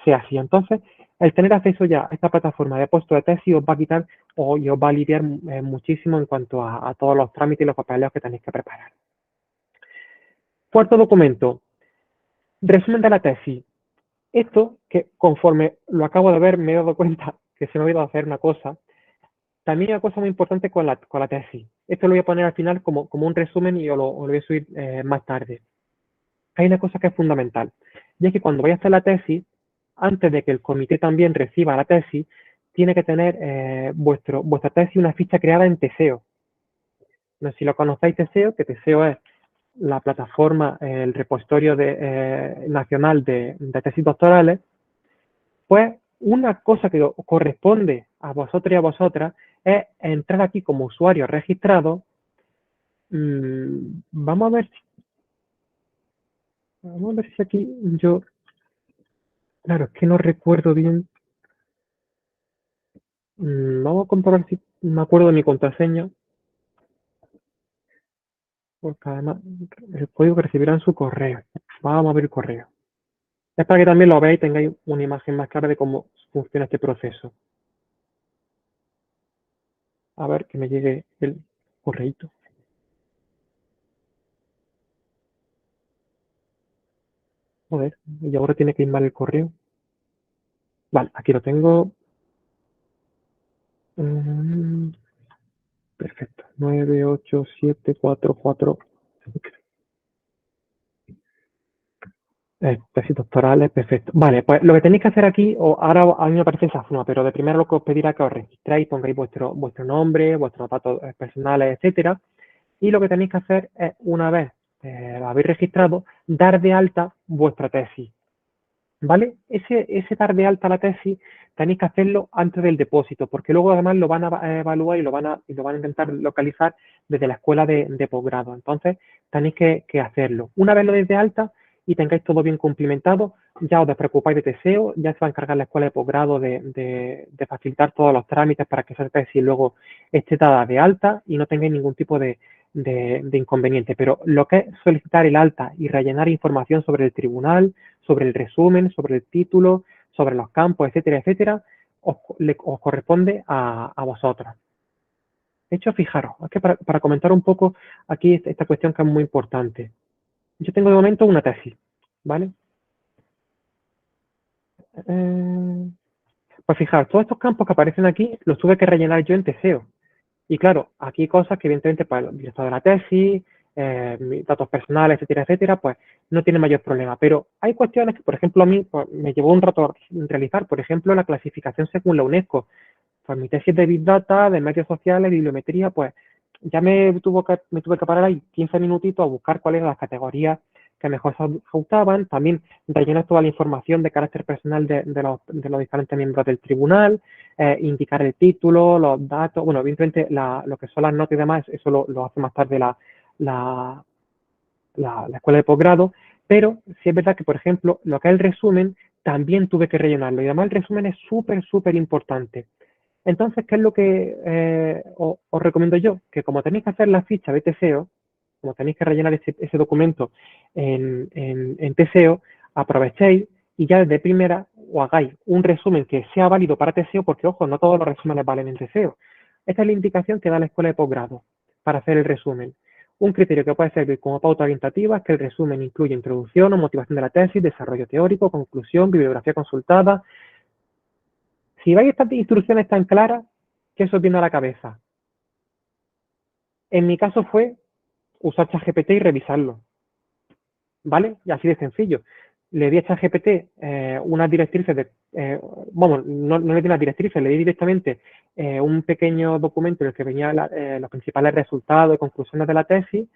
[SPEAKER 1] sea así. Entonces, el tener acceso ya a esta plataforma de puesto de tesis os va a quitar y os va a aliviar muchísimo en cuanto a todos los trámites y los papeleos que tenéis que preparar. Cuarto documento, resumen de la tesis. Esto, que conforme lo acabo de ver, me he dado cuenta que se me ha olvidado hacer una cosa. También hay una cosa muy importante con la tesis. Esto lo voy a poner al final como un resumen y os lo voy a subir más tarde. Hay una cosa que es fundamental, y es que cuando vayas a hacer la tesis, antes de que el comité también reciba la tesis, tiene que tener vuestra tesis una ficha creada en Teseo. No sé si lo conocéis Teseo, que Teseo es la plataforma, el repositorio nacional de tesis doctorales. Pues una cosa que os corresponde a vosotros y a vosotras es entrar aquí como usuario registrado. Vamos a ver si aquí yo, claro, es que no recuerdo bien. Vamos a comprobar si me acuerdo de mi contraseña, porque además el código que recibirá en su correo. Vamos a abrir el correo. Es para que también lo veáis y tengáis una imagen más clara de cómo funciona este proceso. A ver que me llegue el correíto. Joder, y ahora tiene que ir mal el correo. Vale, aquí lo tengo. Mm, perfecto. 98744. Tesis doctorales, perfecto. Vale, pues lo que tenéis que hacer aquí, o ahora a mí me parece esa forma, pero de primero lo que os pedirá que os registréis, pongáis vuestro nombre, vuestros datos personales, etcétera. Y lo que tenéis que hacer es, una vez lo habéis registrado, dar de alta vuestra tesis. ¿Vale? Ese dar de alta la tesis tenéis que hacerlo antes del depósito, porque luego además lo van a evaluar y lo van a intentar localizar desde la escuela de posgrado. Entonces, tenéis que hacerlo. Una vez lo deis de alta y tengáis todo bien cumplimentado, ya os despreocupáis de Teseo, ya se va a encargar la escuela de posgrado de facilitar todos los trámites para que esa tesis luego esté dada de alta y no tengáis ningún tipo de inconveniente. Pero lo que es solicitar el alta y rellenar información sobre el tribunal, sobre el resumen, sobre el título, sobre los campos, etcétera, etcétera, os corresponde a vosotros. De hecho, fijaros, es que para comentar un poco aquí esta cuestión que es muy importante. Yo tengo de momento una tesis, ¿vale? Eh, pues fijaros, todos estos campos que aparecen aquí los tuve que rellenar yo en Teseo. Y claro, aquí hay cosas que evidentemente para el director de la tesis, mis datos personales, etcétera, etcétera, pues no tiene mayor problema. Pero hay cuestiones que, por ejemplo, a mí pues, me llevó un rato realizar, por ejemplo, la clasificación según la UNESCO. Pues mi tesis de Big Data, de medios sociales, bibliometría, pues ya me tuve que parar ahí 15 minutitos a buscar cuáles eran las categorías que mejor se ajustaban, también rellenar toda la información de carácter personal de los diferentes miembros del tribunal, indicar el título, los datos, bueno, evidentemente lo que son las notas y demás, eso lo hace más tarde la, la escuela de posgrado, pero sí es verdad que, por ejemplo, lo que es el resumen, también tuve que rellenarlo, y además el resumen es súper, súper importante. Entonces, ¿qué es lo que os recomiendo yo? Que como tenéis que hacer la ficha de TSEO, como tenéis que rellenar ese documento en TSEO, aprovechéis y ya desde primera o hagáis un resumen que sea válido para TSEO, porque ojo, no todos los resúmenes valen en TSEO. Esta es la indicación que da la escuela de posgrado para hacer el resumen. Un criterio que puede servir como pauta orientativa es que el resumen incluye introducción o motivación de la tesis, desarrollo teórico, conclusión, bibliografía consultada. Si veis estas instrucciones tan claras, ¿qué os viene a la cabeza? En mi caso fue usar ChatGPT y revisarlo, ¿vale? Y así de sencillo. Le di a ChatGPT unas directrices vamos, no le di unas directrices, le di directamente un pequeño documento en el que venían los principales resultados y conclusiones de la tesis,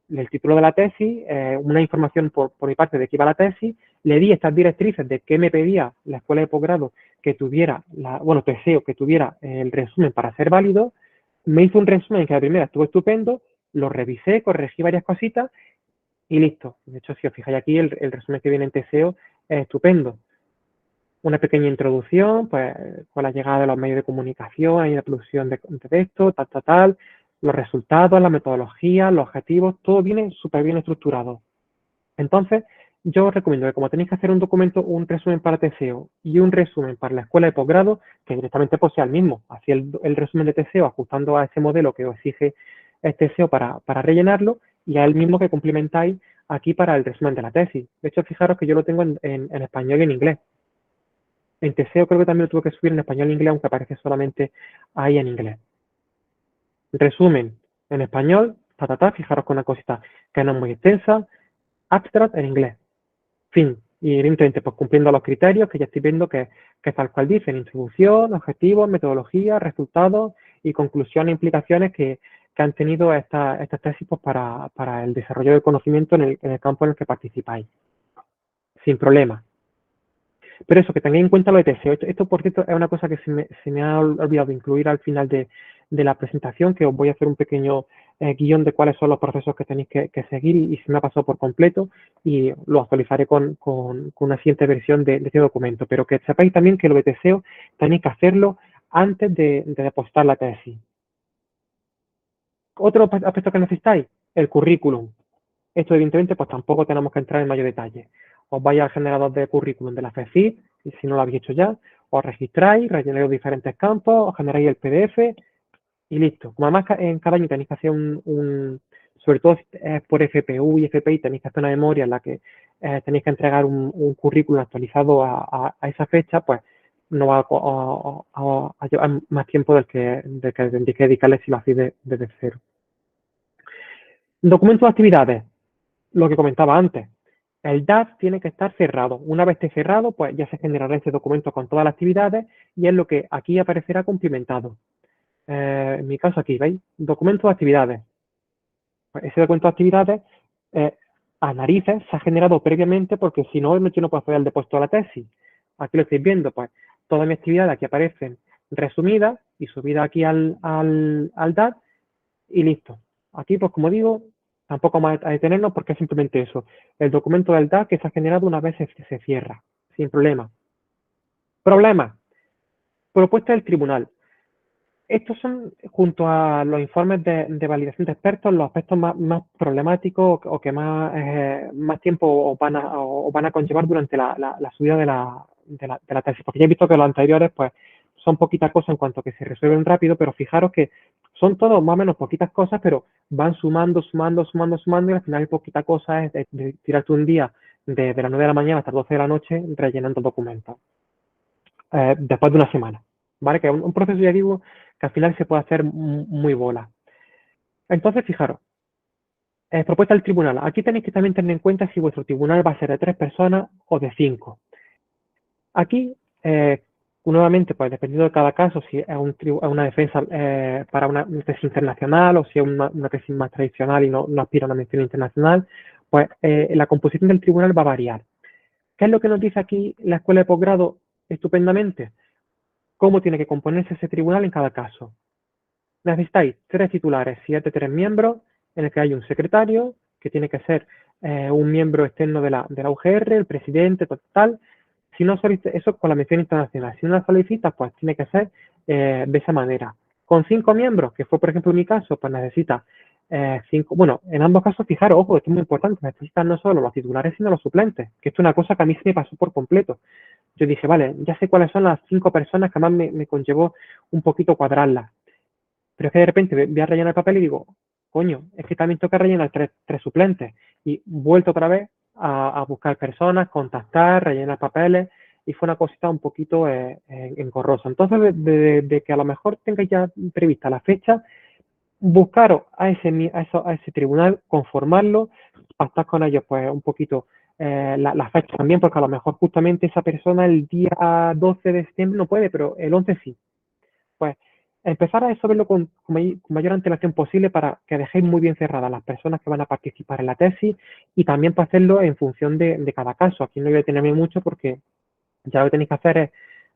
[SPEAKER 1] el título de la tesis, una información por mi parte de qué iba la tesis, le di estas directrices de qué me pedía la escuela de posgrado que tuviera, TSEO, que tuviera el resumen para ser válido, me hizo un resumen que la primera estuvo estupendo, lo revisé, corregí varias cositas y listo. De hecho, si os fijáis aquí, el resumen que viene en TSEO es estupendo. Una pequeña introducción, pues con la llegada de los medios de comunicación y la producción de texto, tal, los resultados, la metodología, los objetivos, todo viene súper bien estructurado. Entonces, yo os recomiendo que como tenéis que hacer un documento, un resumen para TSEO y un resumen para la escuela de posgrado, que directamente pues sea el mismo. Así el resumen de TSEO ajustando a ese modelo que os exige el TSEO para rellenarlo y a el mismo que complementáis aquí para el resumen de la tesis. De hecho, fijaros que yo lo tengo en español y en inglés. En TSEO creo que también lo tuve que subir en español e inglés, aunque aparece solamente ahí en inglés. Resumen en español, fijaros con una cosita que no es muy extensa, abstract en inglés. Fin. Y evidentemente, pues cumpliendo los criterios que ya estoy viendo que tal cual dicen, introducción, objetivos, metodología, resultados y conclusiones e implicaciones que han tenido estas tesis pues, para el desarrollo del conocimiento en el campo en el que participáis. Sin problema. Pero eso, que tengáis en cuenta lo de TSEO. Esto, por cierto, es una cosa que se me ha olvidado incluir al final de la presentación, que os voy a hacer un pequeño guión de cuáles son los procesos que tenéis que seguir y se me ha pasado por completo y lo actualizaré con una siguiente versión de este documento. Pero que sepáis también que lo de TSEO tenéis que hacerlo antes de depositar la tesis. Otro aspecto que necesitáis, el currículum. Esto, evidentemente, pues tampoco tenemos que entrar en mayor detalle. Os vais al generador de currículum de la FECIP, y si no lo habéis hecho ya, os registráis, rellenáis los diferentes campos, os generáis el PDF y listo. Como además en cada año tenéis que hacer sobre todo si es por FPU y FPI, tenéis que hacer una memoria en la que tenéis que entregar un currículum actualizado a esa fecha, pues no va a llevar más tiempo del que tendréis que dedicarle si lo hacéis desde cero. Documento de actividades, lo que comentaba antes. El DAF tiene que estar cerrado. Una vez esté cerrado, pues ya se generará ese documento con todas las actividades y es lo que aquí aparecerá cumplimentado. En mi caso aquí, ¿veis? Documento de actividades. Pues ese documento de actividades, a narices, se ha generado previamente porque si no, yo no puedo hacer el depósito de la tesis. Aquí lo estáis viendo, pues todas mis actividades aquí aparecen resumidas y subidas aquí al DAF y listo. Aquí, pues como digo, tampoco vamos a detenernos porque es simplemente eso. El documento del DAC que se ha generado una vez se cierra, sin problema. Problema. Propuesta del tribunal. Estos son, junto a los informes de validación de expertos, los aspectos más problemáticos o que más tiempo van a conllevar durante la subida de la tesis. Porque ya he visto que los anteriores, pues, son poquitas cosas en cuanto a que se resuelven rápido, pero fijaros que son todos más o menos poquitas cosas, pero van sumando y al final poquita cosa es de tirarte un día de las 9 de la mañana hasta las 12 de la noche rellenando documentos. Después de una semana, ¿vale? Que es un proceso, ya digo, que al final se puede hacer muy bola. Entonces, fijaros, propuesta del tribunal. Aquí tenéis que también tener en cuenta si vuestro tribunal va a ser de 3 personas o de 5. Aquí, nuevamente, pues dependiendo de cada caso, si es una defensa para una tesis internacional o si es una tesis más tradicional y no aspira a una mención internacional, pues la composición del tribunal va a variar. ¿Qué es lo que nos dice aquí la escuela de posgrado estupendamente? ¿Cómo tiene que componerse ese tribunal en cada caso? Necesitáis 3 titulares, si es de 3 miembros, en el que hay un secretario, que tiene que ser un miembro externo de la UGR, el presidente, total. Si no solicitas, eso con la mención internacional. Si no la solicitas, pues tiene que ser de esa manera. Con 5 miembros, que fue por ejemplo mi caso, pues necesitas 5, bueno, en ambos casos, fijaros, ojo, esto es muy importante, necesitas no solo los titulares, sino los suplentes, que esto es una cosa que a mí se me pasó por completo. Yo dije, vale, ya sé cuáles son las 5 personas que más me conllevó un poquito cuadrarlas. Pero es que de repente voy a rellenar el papel y digo, coño, es que también toca rellenar tres suplentes. Y vuelto otra vez a buscar personas, contactar, rellenar papeles, y fue una cosita un poquito engorrosa. Entonces, de que a lo mejor tengáis ya prevista la fecha, buscaros a ese tribunal, conformarlo, pactar con ellos pues un poquito la fecha también, porque a lo mejor justamente esa persona el día 12 de septiembre no puede, pero el 11 sí. Pues empezar a eso verlo con mayor antelación posible para que dejéis muy bien cerradas las personas que van a participar en la tesis, y también para hacerlo en función de cada caso. Aquí no voy a detenerme mucho porque ya lo que tenéis que hacer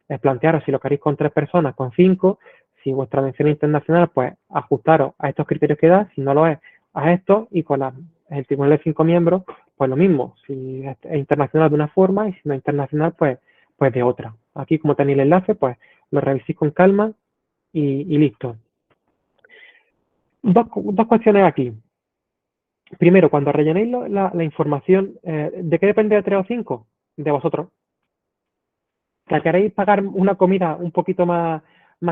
[SPEAKER 1] es plantearos si lo queréis con 3 personas, con 5, si vuestra mención es internacional, pues ajustaros a estos criterios que da, si no lo es, a estos, y con el tribunal de 5 miembros, pues lo mismo, si es internacional de una forma y si no es internacional, pues de otra. Aquí, como tenéis el enlace, pues lo reviséis con calma y listo. Dos cuestiones aquí. Primero, cuando rellenéis la información, ¿de qué depende de 3 o 5? De vosotros. ¿Que queréis pagar una comida un poquito más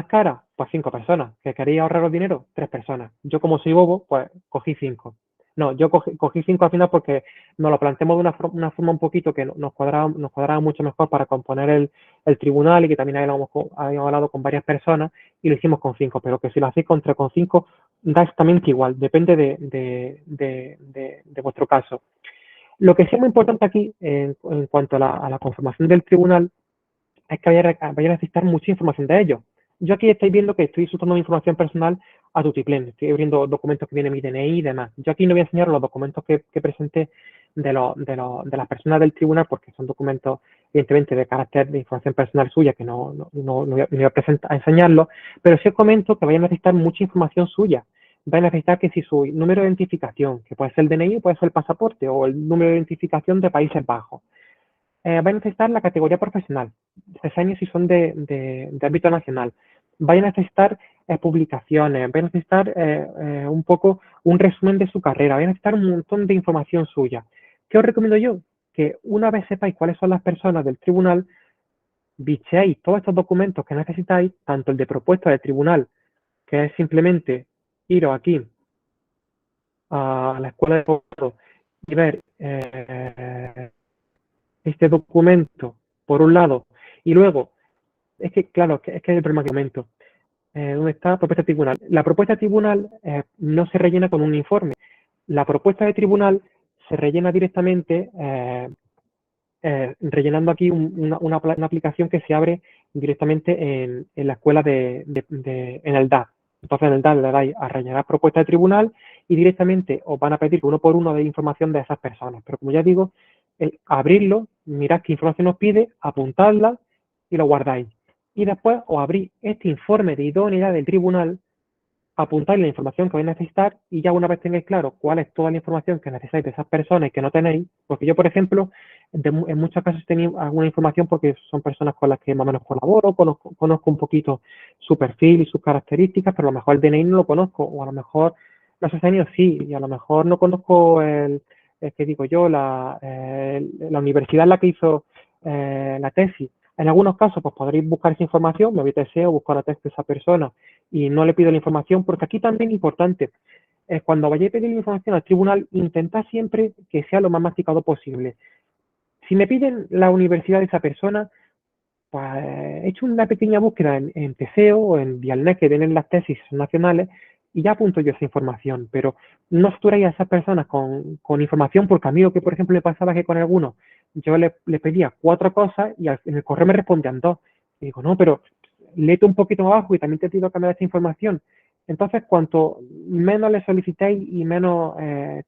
[SPEAKER 1] cara? Pues 5 personas. ¿Que queréis ahorraros dinero? 3 personas. Yo, como soy bobo, pues cogí 5. No, yo cogí 5 al final porque nos lo planteamos de una forma un poquito que nos cuadraba mucho mejor para componer el tribunal, y que también habíamos hablado con varias personas y lo hicimos con 5. Pero que si lo hacéis con 3 con 5, da exactamente igual. Depende de vuestro caso. Lo que sí es muy importante aquí, en cuanto a la conformación del tribunal, es que vaya a necesitar mucha información de ellos. Yo aquí estáis viendo que estoy soltando mi información personal a tutiplén, estoy abriendo documentos que vienen mi DNI y demás. Yo aquí no voy a enseñar los documentos que presenté de las personas del tribunal, porque son documentos, evidentemente, de carácter de información personal suya, que no voy a enseñarlos, pero sí os comento que vais a necesitar mucha información suya. Vais a necesitar que si su número de identificación, que puede ser el DNI, puede ser el pasaporte, o el número de identificación de Países Bajos. Va a necesitar la categoría profesional, 6 años si son de ámbito nacional. Va a necesitar publicaciones, va a necesitar un poco un resumen de su carrera, va a necesitar un montón de información suya. ¿Qué os recomiendo yo? Que una vez sepáis cuáles son las personas del tribunal, bicheéis todos estos documentos que necesitáis, tanto el de propuesta del tribunal, que es simplemente iros aquí a la escuela de fotos y ver este documento, por un lado, y luego, es que, claro, es que es el problema que comento. ¿Dónde está la propuesta de tribunal? La propuesta de tribunal no se rellena con un informe. La propuesta de tribunal se rellena directamente rellenando aquí una aplicación que se abre directamente en la escuela en el DAD. Entonces, en el DAD le dais a rellenar propuesta de tribunal y directamente os van a pedir uno por uno de información de esas personas. Pero como ya digo, abrirlo, mirad qué información os pide, apuntadla y lo guardáis. Y después os abrís este informe de idoneidad del tribunal, apuntáis la información que vais a necesitar, y ya una vez tengáis claro cuál es toda la información que necesitáis de esas personas y que no tenéis, porque yo, por ejemplo, en muchos casos tenía alguna información porque son personas con las que más o menos colaboro, conozco un poquito su perfil y sus características, pero a lo mejor el DNI no lo conozco, o a lo mejor los años sí, y a lo mejor no conozco que digo yo, la universidad en la que hizo la tesis. En algunos casos, pues podréis buscar esa información, me voy a TSE o buscar la tesis de esa persona y no le pido la información, porque aquí también es importante, cuando vayáis a pedir la información al tribunal, intentad siempre que sea lo más masticado posible. Si me piden la universidad de esa persona, pues he hecho una pequeña búsqueda en TSEO o en Dialnet, que vienen las tesis nacionales, y ya apunto yo esa información, pero no saturéis a esas personas con información, porque a mí lo que, por ejemplo, me pasaba que con algunos yo le pedía 4 cosas y en el correo me respondían 2. Y digo, no, pero léete un poquito más abajo y también te pido cambiar esta información. Entonces, cuanto menos le solicitéis y menos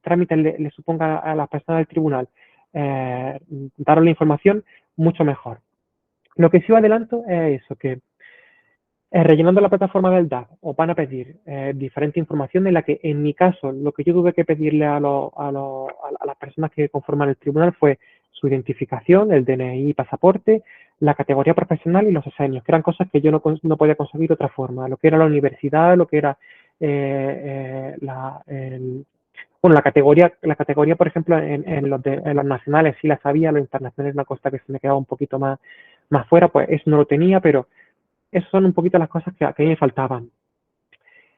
[SPEAKER 1] trámites le suponga a las personas del tribunal daros la información, mucho mejor. Lo que sí os adelanto es eso, que rellenando la plataforma del DAP os van a pedir diferente información, en la que, en mi caso, lo que yo tuve que pedirle a las personas que conforman el tribunal fue su identificación, el DNI y pasaporte, la categoría profesional y los años, que eran cosas que yo no podía conseguir de otra forma. Lo que era la universidad, lo que era bueno, la categoría, por ejemplo, en los nacionales sí la sabía, los internacionales es una cosa que se me quedaba un poquito más fuera, pues eso no lo tenía, pero esas son un poquito las cosas que a mí me faltaban.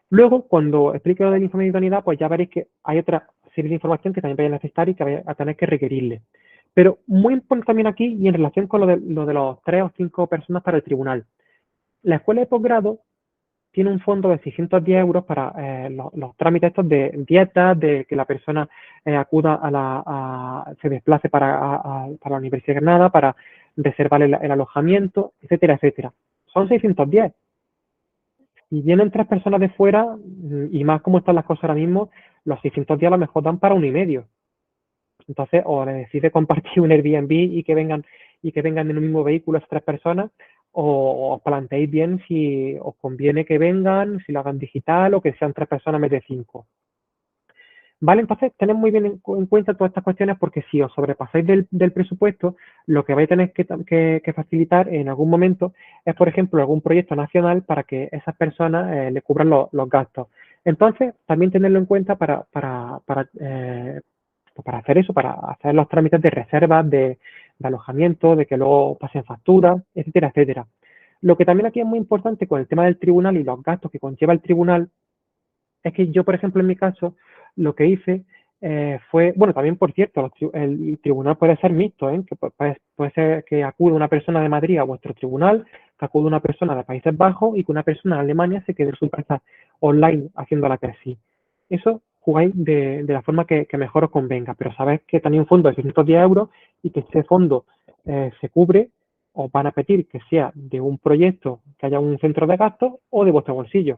[SPEAKER 1] Luego, cuando explique lo del informe de idoneidad, pues ya veréis que hay otra serie de información que también vais a necesitar y que vais a tener que requerirle. Pero muy importante también aquí, y en relación con lo de los 3 o 5 personas para el tribunal. La escuela de posgrado tiene un fondo de 610 euros para los trámites estos de dietas, de que la persona acuda se desplace para la Universidad de Granada, para reservar el alojamiento, etcétera, etcétera. Son 610. Si vienen 3 personas de fuera, y más como están las cosas ahora mismo, los 610 a lo mejor dan para 1,5. Entonces, o le decide compartir un Airbnb y que vengan en un mismo vehículo esas 3 personas, o os planteéis bien si os conviene que vengan, si lo hagan digital o que sean 3 personas en vez de 5. Vale, entonces tened muy bien en cuenta todas estas cuestiones porque si os sobrepasáis del presupuesto, lo que vais a tener que facilitar en algún momento es, por ejemplo, algún proyecto nacional para que esas personas le cubran los gastos. Entonces, también tenerlo en cuenta pues para hacer eso, para hacer los trámites de reservas, de alojamiento, de que luego pasen facturas, etcétera, etcétera. Lo que también aquí es muy importante con el tema del tribunal y los gastos que conlleva el tribunal es que yo, por ejemplo, en mi caso, lo que hice fue, bueno, también por cierto, el tribunal puede ser mixto, ¿eh? Que puede ser que acude una persona de Madrid a vuestro tribunal, que acude una persona de Países Bajos y que una persona de Alemania se quede en su casa online haciendo la tesis. Eso jugáis de la forma que mejor os convenga, pero sabéis que tenéis un fondo de 610 euros y que ese fondo se cubre, os van a pedir que sea de un proyecto, que haya un centro de gastos o de vuestro bolsillo.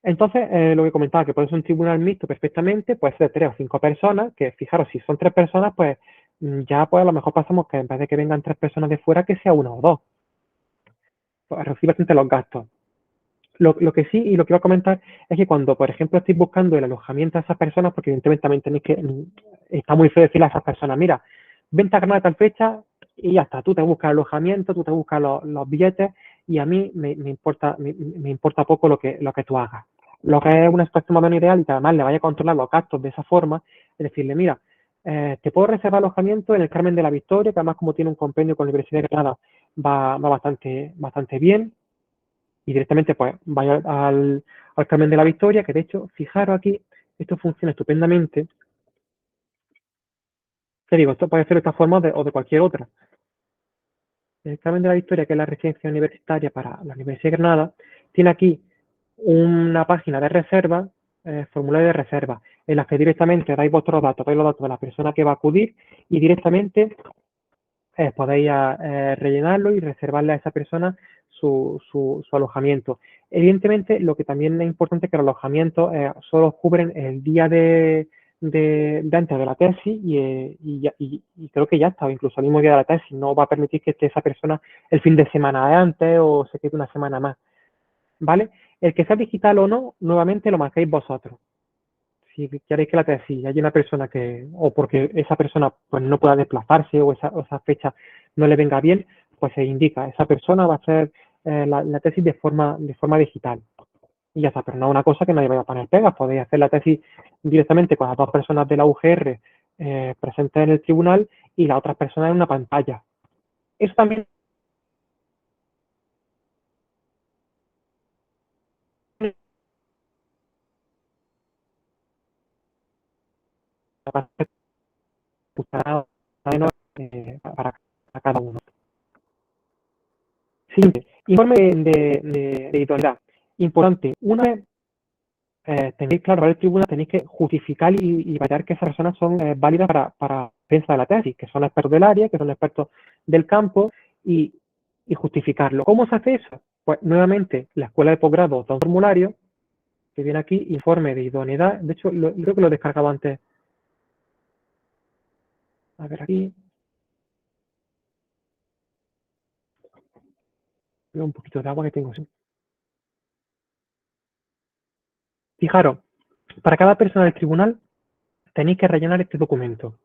[SPEAKER 1] Entonces, lo que comentaba, que puede ser un tribunal mixto perfectamente, puede ser de 3 o 5 personas, que fijaros, si son 3 personas, pues ya pues a lo mejor pasamos que en vez de que vengan 3 personas de fuera, que sea una o dos, pues reducir bastante los gastos. Lo que sí, y lo que iba a comentar, es que cuando, por ejemplo, estéis buscando el alojamiento a esas personas, porque evidentemente también tenéis que, está muy feo decirle a esas personas, mira, vente a Granada a tal fecha y ya está, tú te buscas el alojamiento, tú te buscas los billetes y a mí me importa poco lo que tú hagas. Lo que es una situación más o menos ideal y que además le vaya a controlar los gastos de esa forma, es decirle, mira, te puedo reservar alojamiento en el Carmen de la Victoria, que además como tiene un compendio con la Universidad de Granada, va bastante, bastante bien y directamente pues vaya al Carmen de la Victoria, que de hecho, fijaros aquí, esto funciona estupendamente. Te digo, esto puede ser de esta forma o de cualquier otra. El Carmen de la Victoria, que es la residencia universitaria para la Universidad de Granada, tiene aquí una página de reserva, formulario de reserva, en la que directamente dais vuestros datos, dais los datos de la persona que va a acudir y directamente podéis rellenarlo y reservarle a esa persona su alojamiento. Evidentemente, lo que también es importante es que los alojamientos solo cubren el día de antes de la tesis y creo que ya está, incluso el mismo día de la tesis. No va a permitir que esté esa persona el fin de semana de antes o se quede una semana más, ¿vale? El que sea digital o no, nuevamente lo marcáis vosotros. Si queréis que la tesis hay una persona o porque esa persona pues no pueda desplazarse o esa fecha no le venga bien, pues se indica, esa persona va a hacer la tesis de forma digital. Y ya está, pero no es una cosa que nadie vaya a poner pegas, podéis hacer la tesis directamente con las 2 personas de la UGR presentes en el tribunal y las otras personas en una pantalla. Eso también para cada uno. Siguiente, informe de idoneidad. Importante, una vez tenéis claro para el tribunal, tenéis que justificar y validar que esas personas son válidas para defensa de la tesis, que son expertos del área, que son expertos del campo y justificarlo. ¿Cómo se hace eso? Pues nuevamente, la escuela de posgrado da un formulario que viene aquí, informe de idoneidad. De hecho, creo que lo he descargado antes. A ver aquí, veo un poquito de agua que tengo. Fijaros, para cada persona del tribunal tenéis que rellenar este documento.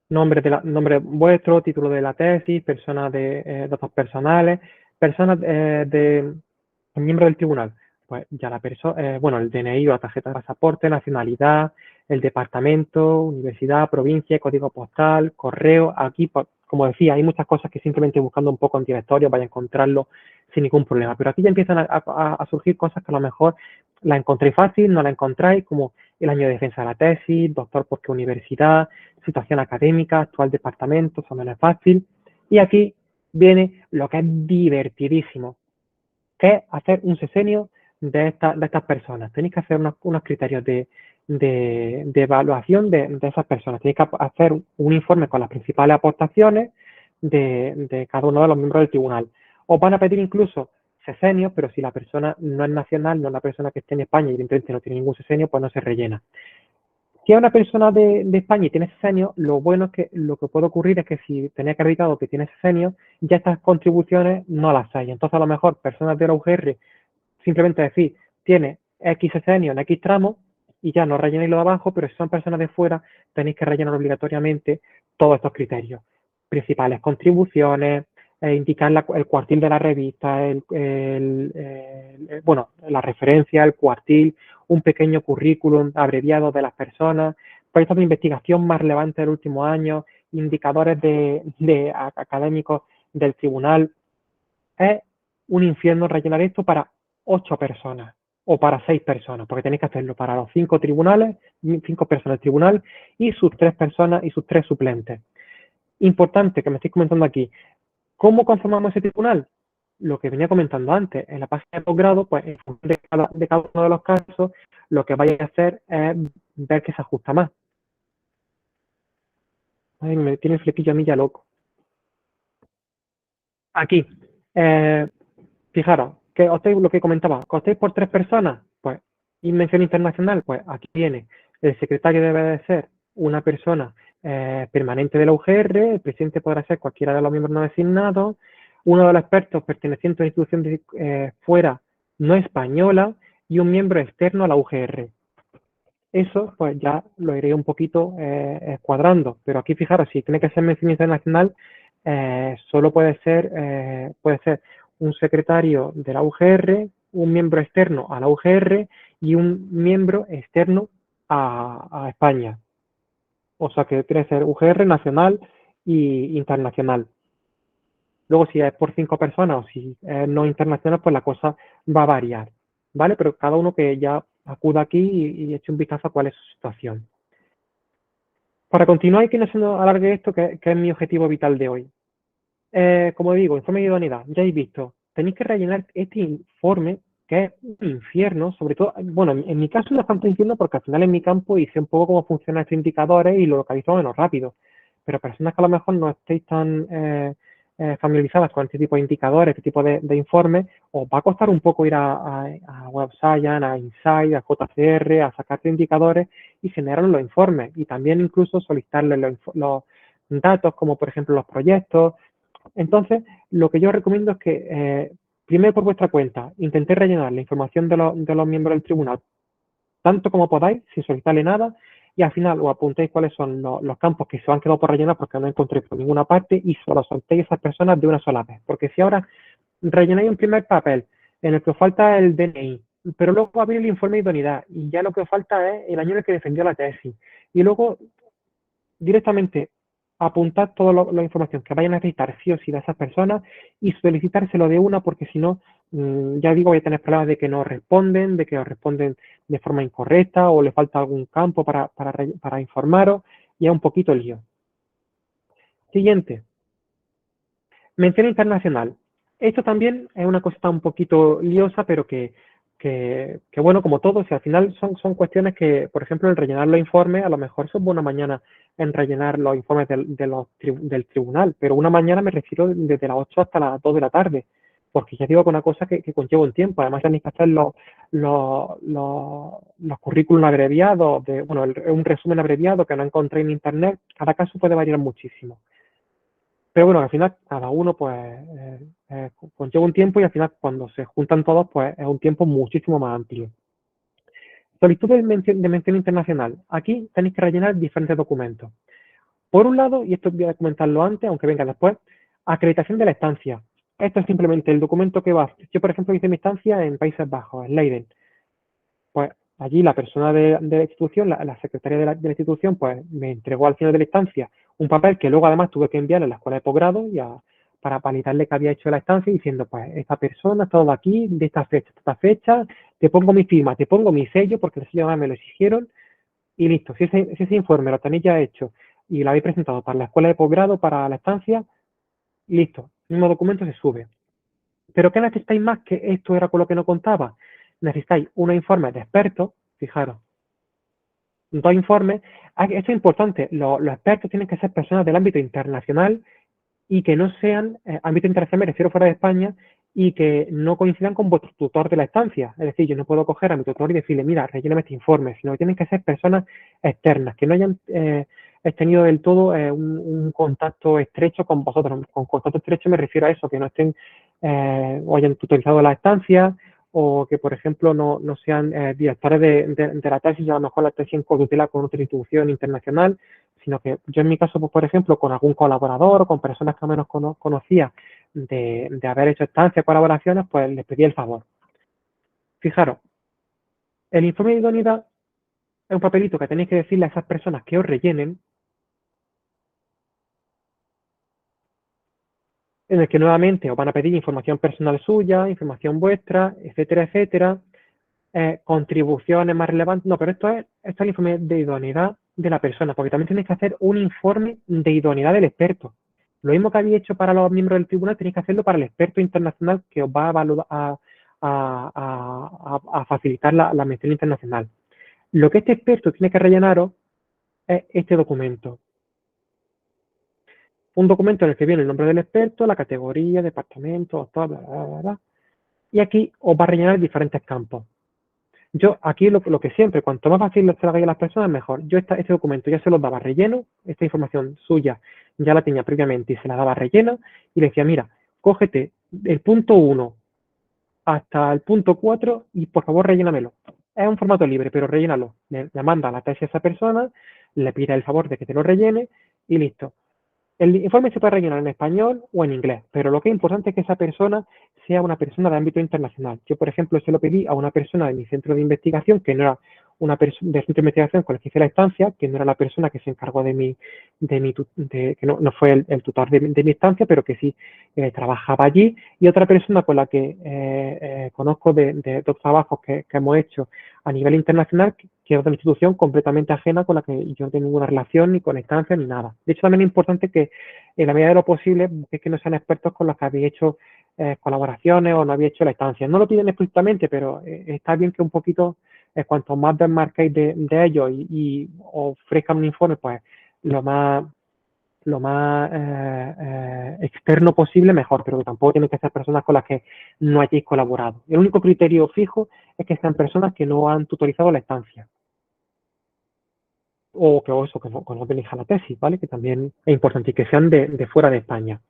[SPEAKER 1] Nombre vuestro, título de la tesis, personas de datos personales, personas de miembro del tribunal. Pues ya la persona, bueno, el DNI o la tarjeta de pasaporte, nacionalidad, el departamento, universidad, provincia, código postal, correo. Aquí, pues, como decía, hay muchas cosas que simplemente buscando un poco en directorio vaya a encontrarlo sin ningún problema. Pero aquí ya empiezan a surgir cosas que a lo mejor la encontréis fácil, no la encontráis, como el año de defensa de la tesis, doctor por qué universidad, situación académica, actual departamento, eso menos fácil. Y aquí viene lo que es divertidísimo, que es hacer un sesenio de estas personas. Tenéis que hacer unos criterios de evaluación de esas personas. Tenéis que hacer un informe con las principales aportaciones de cada uno de los miembros del tribunal. Os van a pedir incluso sesenios, pero si la persona no es nacional, no es una persona que esté en España y evidentemente no tiene ningún sesenio, pues no se rellena. Si es una persona de España y tiene sesenios, lo bueno es que lo que puede ocurrir es que si tenía acreditado que tiene sesenios, ya estas contribuciones no las hay. Entonces, a lo mejor, personas de la UGR, simplemente decir, tiene X sesenios en X tramos y ya no rellenéis lo de abajo, pero si son personas de fuera, tenéis que rellenar obligatoriamente todos estos criterios. Principales contribuciones, indicar el cuartil de la revista, bueno, la referencia, el cuartil, un pequeño currículum abreviado de las personas, proyectos de investigación más relevantes del último año, indicadores de académicos del tribunal. Es un infierno rellenar esto para 8 personas o para 6 personas, porque tenéis que hacerlo para los 5 tribunales, 5 personas del tribunal y sus 3 personas y sus 3 suplentes. Importante que me estéis comentando aquí, ¿cómo conformamos ese tribunal? Lo que venía comentando antes, en la página de posgrado, pues en función de cada uno de los casos, lo que vais a hacer es ver que se ajusta más. Ay, me tiene el flequillo a mí ya loco. Aquí, eh, fijaros, que lo que comentaba, que optéis por 3 personas, pues, mención internacional, pues aquí viene, el secretario debe de ser una persona permanente de la UGR, el presidente podrá ser cualquiera de los miembros no designados, uno de los expertos perteneciente a una institución fuera no española y un miembro externo a la UGR. Eso, pues ya lo iré un poquito cuadrando, pero aquí fijaros, si tiene que ser mención internacional, solo puede ser un secretario de la UGR, un miembro externo a la UGR y un miembro externo a España. O sea que tiene que ser UGR nacional y internacional. Luego, si es por 5 personas o si es no internacional, pues la cosa va a variar, ¿vale? Pero cada uno que ya acuda aquí y eche un vistazo a cuál es su situación. Para continuar y que no se nos alargue esto, que es mi objetivo vital de hoy. Como digo, informe de idoneidad, ya habéis visto, tenéis que rellenar este informe, que es un infierno, sobre todo, bueno, en mi caso no es tanto infierno porque al final en mi campo hice un poco cómo funcionan estos indicadores y lo localizo menos rápido, pero personas que a lo mejor no estéis tan familiarizadas con este tipo de indicadores, este tipo de informes, os va a costar un poco ir a Web Science, a Insight, a JCR, a sacarte indicadores y generar los informes y también incluso solicitarles los datos como por ejemplo los proyectos. Entonces, lo que yo recomiendo es que, primero por vuestra cuenta, intentéis rellenar la información de los miembros del tribunal tanto como podáis, sin solicitarle nada, y al final os apuntéis cuáles son los campos que se han quedado por rellenar porque no encontréis por ninguna parte y solo soltéis a esas personas de una sola vez. Porque si ahora rellenáis un primer papel en el que os falta el DNI, pero luego va a abrir el informe de idoneidad y ya lo que os falta es el año en el que defendió la tesis, y luego directamente apuntar toda la información que vayan a necesitar sí o sí de esas personas y solicitárselo de una porque si no, ya digo, voy a tener problemas de que no responden, de que os responden de forma incorrecta o le falta algún campo para informaros y es un poquito lío. Siguiente, mención internacional. Esto también es una cosa un poquito liosa, pero que bueno, como todo, si al final son cuestiones que, por ejemplo, el rellenar los informes, a lo mejor son buena mañana en rellenar los informes del tribunal, pero una mañana me refiero desde las 8 hasta las 2 de la tarde, porque ya digo que una cosa que conlleva un tiempo, además tenéis que hacer los currículum abreviados, bueno, un resumen abreviado que no encontré en internet, cada caso puede variar muchísimo. Pero bueno, al final cada uno pues conlleva un tiempo y al final cuando se juntan todos pues es un tiempo muchísimo más amplio. Solicitud de mención internacional. Aquí tenéis que rellenar diferentes documentos. Por un lado, y esto voy a comentarlo antes, aunque venga después, acreditación de la estancia. Esto es simplemente el documento que va. Yo, por ejemplo, hice mi estancia en Países Bajos, en Leiden. Pues allí la persona de la institución, la secretaria de la institución, pues me entregó al final de la estancia Un papel que luego además tuve que enviar a la escuela de posgrado para validarle que había hecho la estancia diciendo, pues esta persona ha estado aquí de esta fecha, te pongo mi firma, te pongo mi sello, porque el sello además me lo exigieron, y listo. Si ese informe lo tenéis ya hecho y lo habéis presentado para la escuela de posgrado, para la estancia, listo. El mismo documento se sube. ¿Pero qué necesitáis más? Que esto era con lo que no contaba. Necesitáis unos informes de expertos, fijaros, dos informes. Esto es importante, los expertos tienen que ser personas del ámbito internacional y que no sean, ámbito internacional me refiero fuera de España, y que no coincidan con vuestro tutor de la estancia. Es decir, yo no puedo coger a mi tutor y decirle, mira, relléname este informe, sino que tienen que ser personas externas, que no hayan tenido del todo un contacto estrecho con vosotros. Con contacto estrecho me refiero a eso, que no estén o hayan tutorizado la estancia, o que, por ejemplo, no sean directores de la tesis, y a lo mejor la tesis en cotutela con otra institución internacional, sino que yo en mi caso, pues, por ejemplo, con algún colaborador o con personas que al menos conocía de haber hecho estancias, colaboraciones, pues les pedí el favor. Fijaros, el informe de idoneidad es un papelito que tenéis que decirle a esas personas que os rellenen, en el que nuevamente os van a pedir información personal suya, información vuestra, etcétera, etcétera, contribuciones más relevantes. No, pero esto es el informe de idoneidad de la persona, porque también tenéis que hacer un informe de idoneidad del experto. Lo mismo que habéis hecho para los miembros del tribunal, tenéis que hacerlo para el experto internacional que os va a facilitar la mención internacional. Lo que este experto tiene que rellenaros es este documento. Un documento en el que viene el nombre del experto, la categoría, departamento, autor, bla, bla, bla, bla. Y aquí os va a rellenar diferentes campos. Yo aquí lo que siempre, cuanto más fácil se lo hagáis a las personas, mejor. Yo este documento ya se lo daba relleno, esta información suya ya la tenía previamente y se la daba rellena, y le decía, mira, cógete el punto 1 hasta el punto 4 y por favor rellénamelo. Es un formato libre, pero rellénalo. Le manda la tesis a esa persona, le pide el favor de que te lo rellene y listo. El informe se puede rellenar en español o en inglés, pero lo que es importante es que esa persona sea una persona de ámbito internacional. Yo, por ejemplo, se lo pedí a una persona de mi centro de investigación, que no era una persona de centro de investigación con la que hice la estancia, que no era la persona que se encargó que no fue el tutor de mi estancia, pero que sí trabajaba allí, y otra persona con la que conozco de dos trabajos que hemos hecho a nivel internacional, que es otra institución completamente ajena con la que yo no tengo ninguna relación, ni con estancia, ni nada. De hecho, también es importante que, en la medida de lo posible, es que no sean expertos con los que habéis hecho colaboraciones o no habéis hecho la estancia. No lo piden explícitamente, pero está bien que un poquito, cuanto más desmarquéis de ellos y ofrezcan un informe, pues lo más externo posible, mejor, pero que tampoco tienen que ser personas con las que no hayáis colaborado. El único criterio fijo es que sean personas que no han tutorizado la estancia. O que no tenéis a la tesis, ¿vale? Que también es importante y que sean de fuera de España.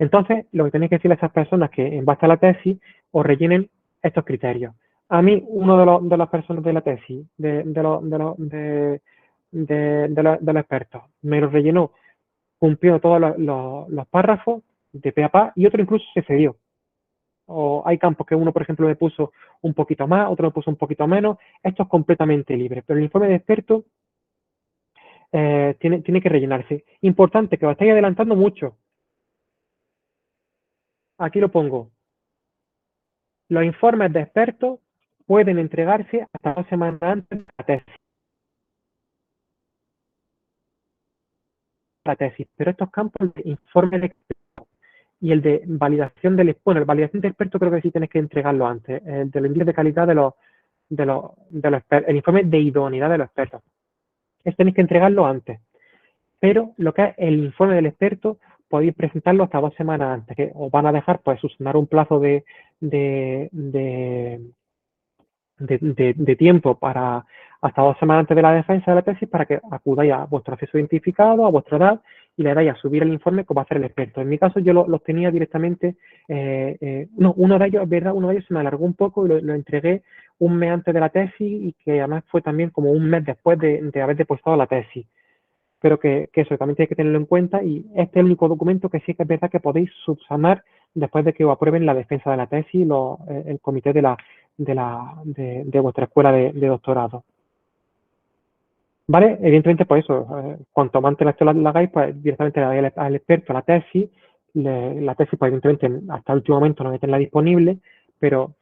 [SPEAKER 1] Entonces, lo que tenéis que decirle a esas personas que en base a la tesis os rellenen estos criterios. A mí, uno de las personas de la tesis, de los expertos, me lo rellenó cumpliendo todos los párrafos de pe a pa, y otro incluso se cedió. O hay campos que uno, por ejemplo, me puso un poquito más, otro me puso un poquito menos. Esto es completamente libre, pero el informe de experto tiene que rellenarse. Importante, que os estáis adelantando mucho. Aquí lo pongo. Los informes de expertos pueden entregarse hasta 2 semanas antes de la tesis, pero estos campos de informe de experto y el de validación el validación de experto creo que sí tienes que entregarlo antes, el de los índices de calidad de los expertos, el informe de idoneidad de los expertos. Tenéis que entregarlo antes, pero lo que es el informe del experto podéis presentarlo hasta 2 semanas antes, que os van a dejar pues subsanar un plazo de, de tiempo para hasta 2 semanas antes de la defensa de la tesis para que acudáis a vuestro acceso identificado, a vuestra edad, y le dais a subir el informe como va a hacer el experto. En mi caso yo lo tenía directamente, no, uno de ellos, es verdad, uno de ellos se me alargó un poco y lo entregué un mes antes de la tesis, y que además fue también como un mes después de haber depositado la tesis. Pero que eso también tenéis que tenerlo en cuenta, y este es el único documento que sí que es verdad que podéis subsanar después de que os aprueben la defensa de la tesis, el comité de vuestra escuela de doctorado. ¿Vale? Evidentemente, pues eso, cuanto más antelación la hagáis, pues directamente le dais al experto la tesis. La tesis, pues evidentemente, hasta el último momento no hay que tenerla disponible, pero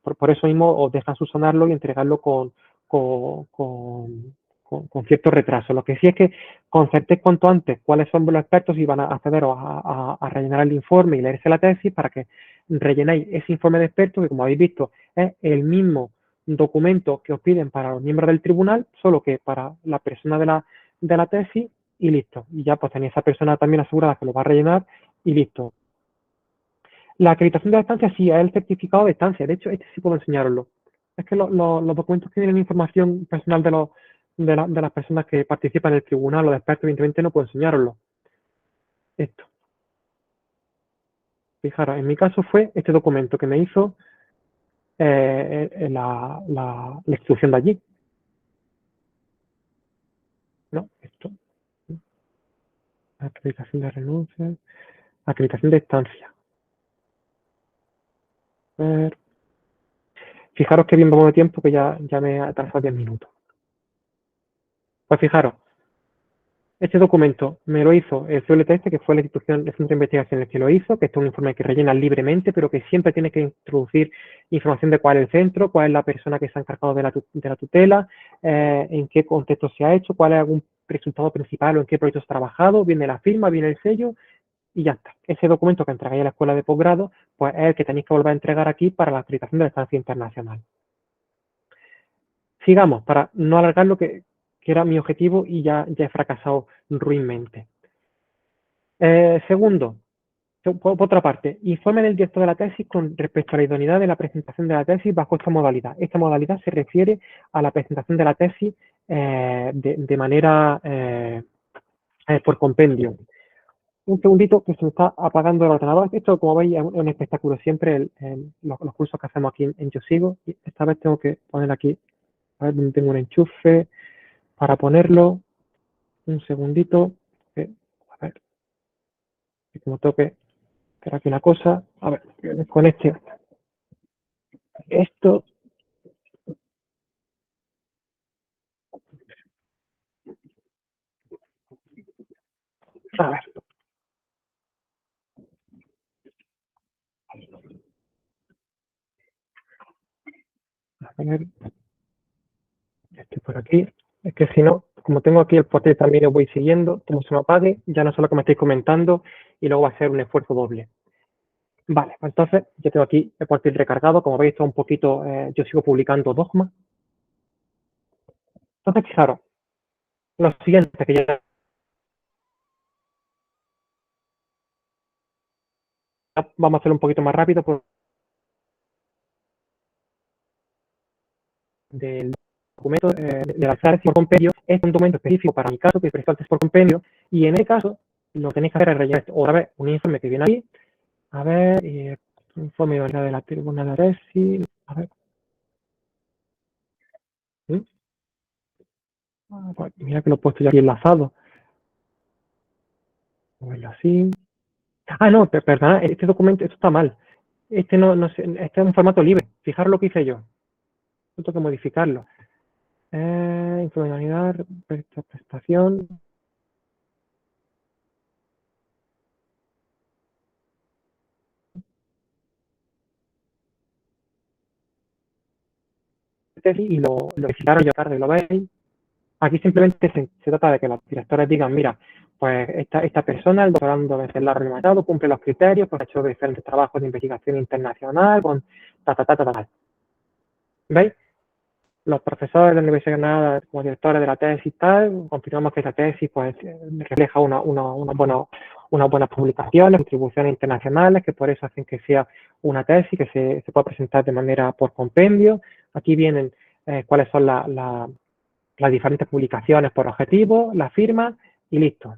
[SPEAKER 1] por eso mismo os dejan subsanarlo y entregarlo con, con, con cierto retraso. Lo que sí es que concertéis cuanto antes cuáles son los expertos y van a accederos a rellenar el informe y leerse la tesis para que rellenéis ese informe de expertos que, como habéis visto, es el mismo documento que os piden para los miembros del tribunal, solo que para la persona de la tesis y listo. Y ya pues tenéis esa persona también asegurada que lo va a rellenar y listo. La acreditación de la estancia sí es el certificado de estancia. De hecho, este sí puedo enseñaroslo. Es que los documentos que tienen información personal de las personas que participan en el tribunal o de expertos, evidentemente no puedo enseñaroslo. Esto. Fijaros, en mi caso fue este documento que me hizo la institución de allí. ¿No? Esto. Acreditación de renuncia. Acreditación de estancia. A ver. Fijaros que bien vamos de tiempo que ya me he atrasado 10 minutos. Pues fijaros, este documento me lo hizo el CLTS, que fue la institución, el centro de investigación el que lo hizo, que este es un informe que rellena libremente, pero que siempre tiene que introducir información de cuál es el centro, cuál es la persona que se ha encargado de la tutela, en qué contexto se ha hecho, cuál es algún resultado principal o en qué proyecto has trabajado, viene la firma, viene el sello y ya está. Ese documento que entregáis a la escuela de posgrado, pues es el que tenéis que volver a entregar aquí para la acreditación de la estancia internacional. Sigamos, para no alargar lo que era mi objetivo y ya he fracasado ruinmente. Segundo, por otra parte, informe del director de la tesis con respecto a la idoneidad de la presentación de la tesis bajo esta modalidad. Esta modalidad se refiere a la presentación de la tesis de manera por compendio. Un segundito que se me está apagando el ordenador. Esto, como veis, es un espectáculo siempre los cursos que hacemos aquí en Yo Sigo. Y esta vez tengo que poner aquí, a ver dónde tengo un enchufe para ponerlo. Un segundito. A ver, como toque hacer aquí una cosa. A ver, con esto. A ver, estoy por aquí. Es que si no, como tengo aquí el portal también os voy siguiendo, como se me apague, ya no sé lo que me estáis comentando y luego va a ser un esfuerzo doble. Vale, pues entonces yo tengo aquí el portal recargado, como veis está un poquito, yo sigo publicando dogma. Entonces fijaros, lo siguiente que ya vamos a hacerlo un poquito más rápido del documento de la clase por compendio. Es un documento específico para mi caso que presento antes por compendio y en ese caso lo que tenéis que hacer es rellenar otra vez un informe que viene aquí. A ver, informe de la tribuna de tesis. A ver. ¿Sí? Pues mira que lo he puesto ya aquí enlazado. Voy a verlo así. Ah, no, perdona, este documento, esto está mal. Este no este es un formato libre. Fijaros lo que hice yo. Tengo que modificarlo. Informalidad, prestación. Y lo fijaron yo tarde, ¿lo veis? Aquí simplemente se trata de que los directores digan, mira, pues esta persona, el doctorando Venceslao Rematado, cumple los criterios, pues ha hecho diferentes trabajos de investigación internacional, con ta. ¿Veis? Los profesores de la Universidad de Granada, como directores de la tesis y tal, confirmamos que esa tesis pues, refleja unas buenas publicaciones, contribuciones internacionales, que por eso hacen que sea una tesis que se pueda presentar de manera por compendio. Aquí vienen cuáles son las diferentes publicaciones por objetivo, la firma y listo.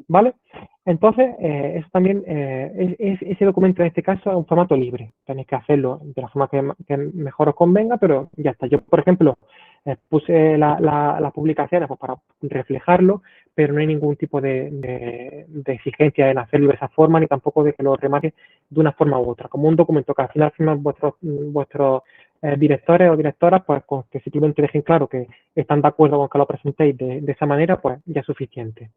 [SPEAKER 1] ¿Vale? Entonces, eso también, ese documento en este caso es un formato libre. Tenéis que hacerlo de la forma que mejor os convenga, pero ya está. Yo, por ejemplo, puse las publicaciones pues, para reflejarlo, pero no hay ningún tipo de exigencia en hacerlo de esa forma, ni tampoco de que lo remarque de una forma u otra, como un documento que al final firman vuestros directores o directoras, pues con que simplemente dejen claro que están de acuerdo con que lo presentéis de esa manera, pues ya es suficiente.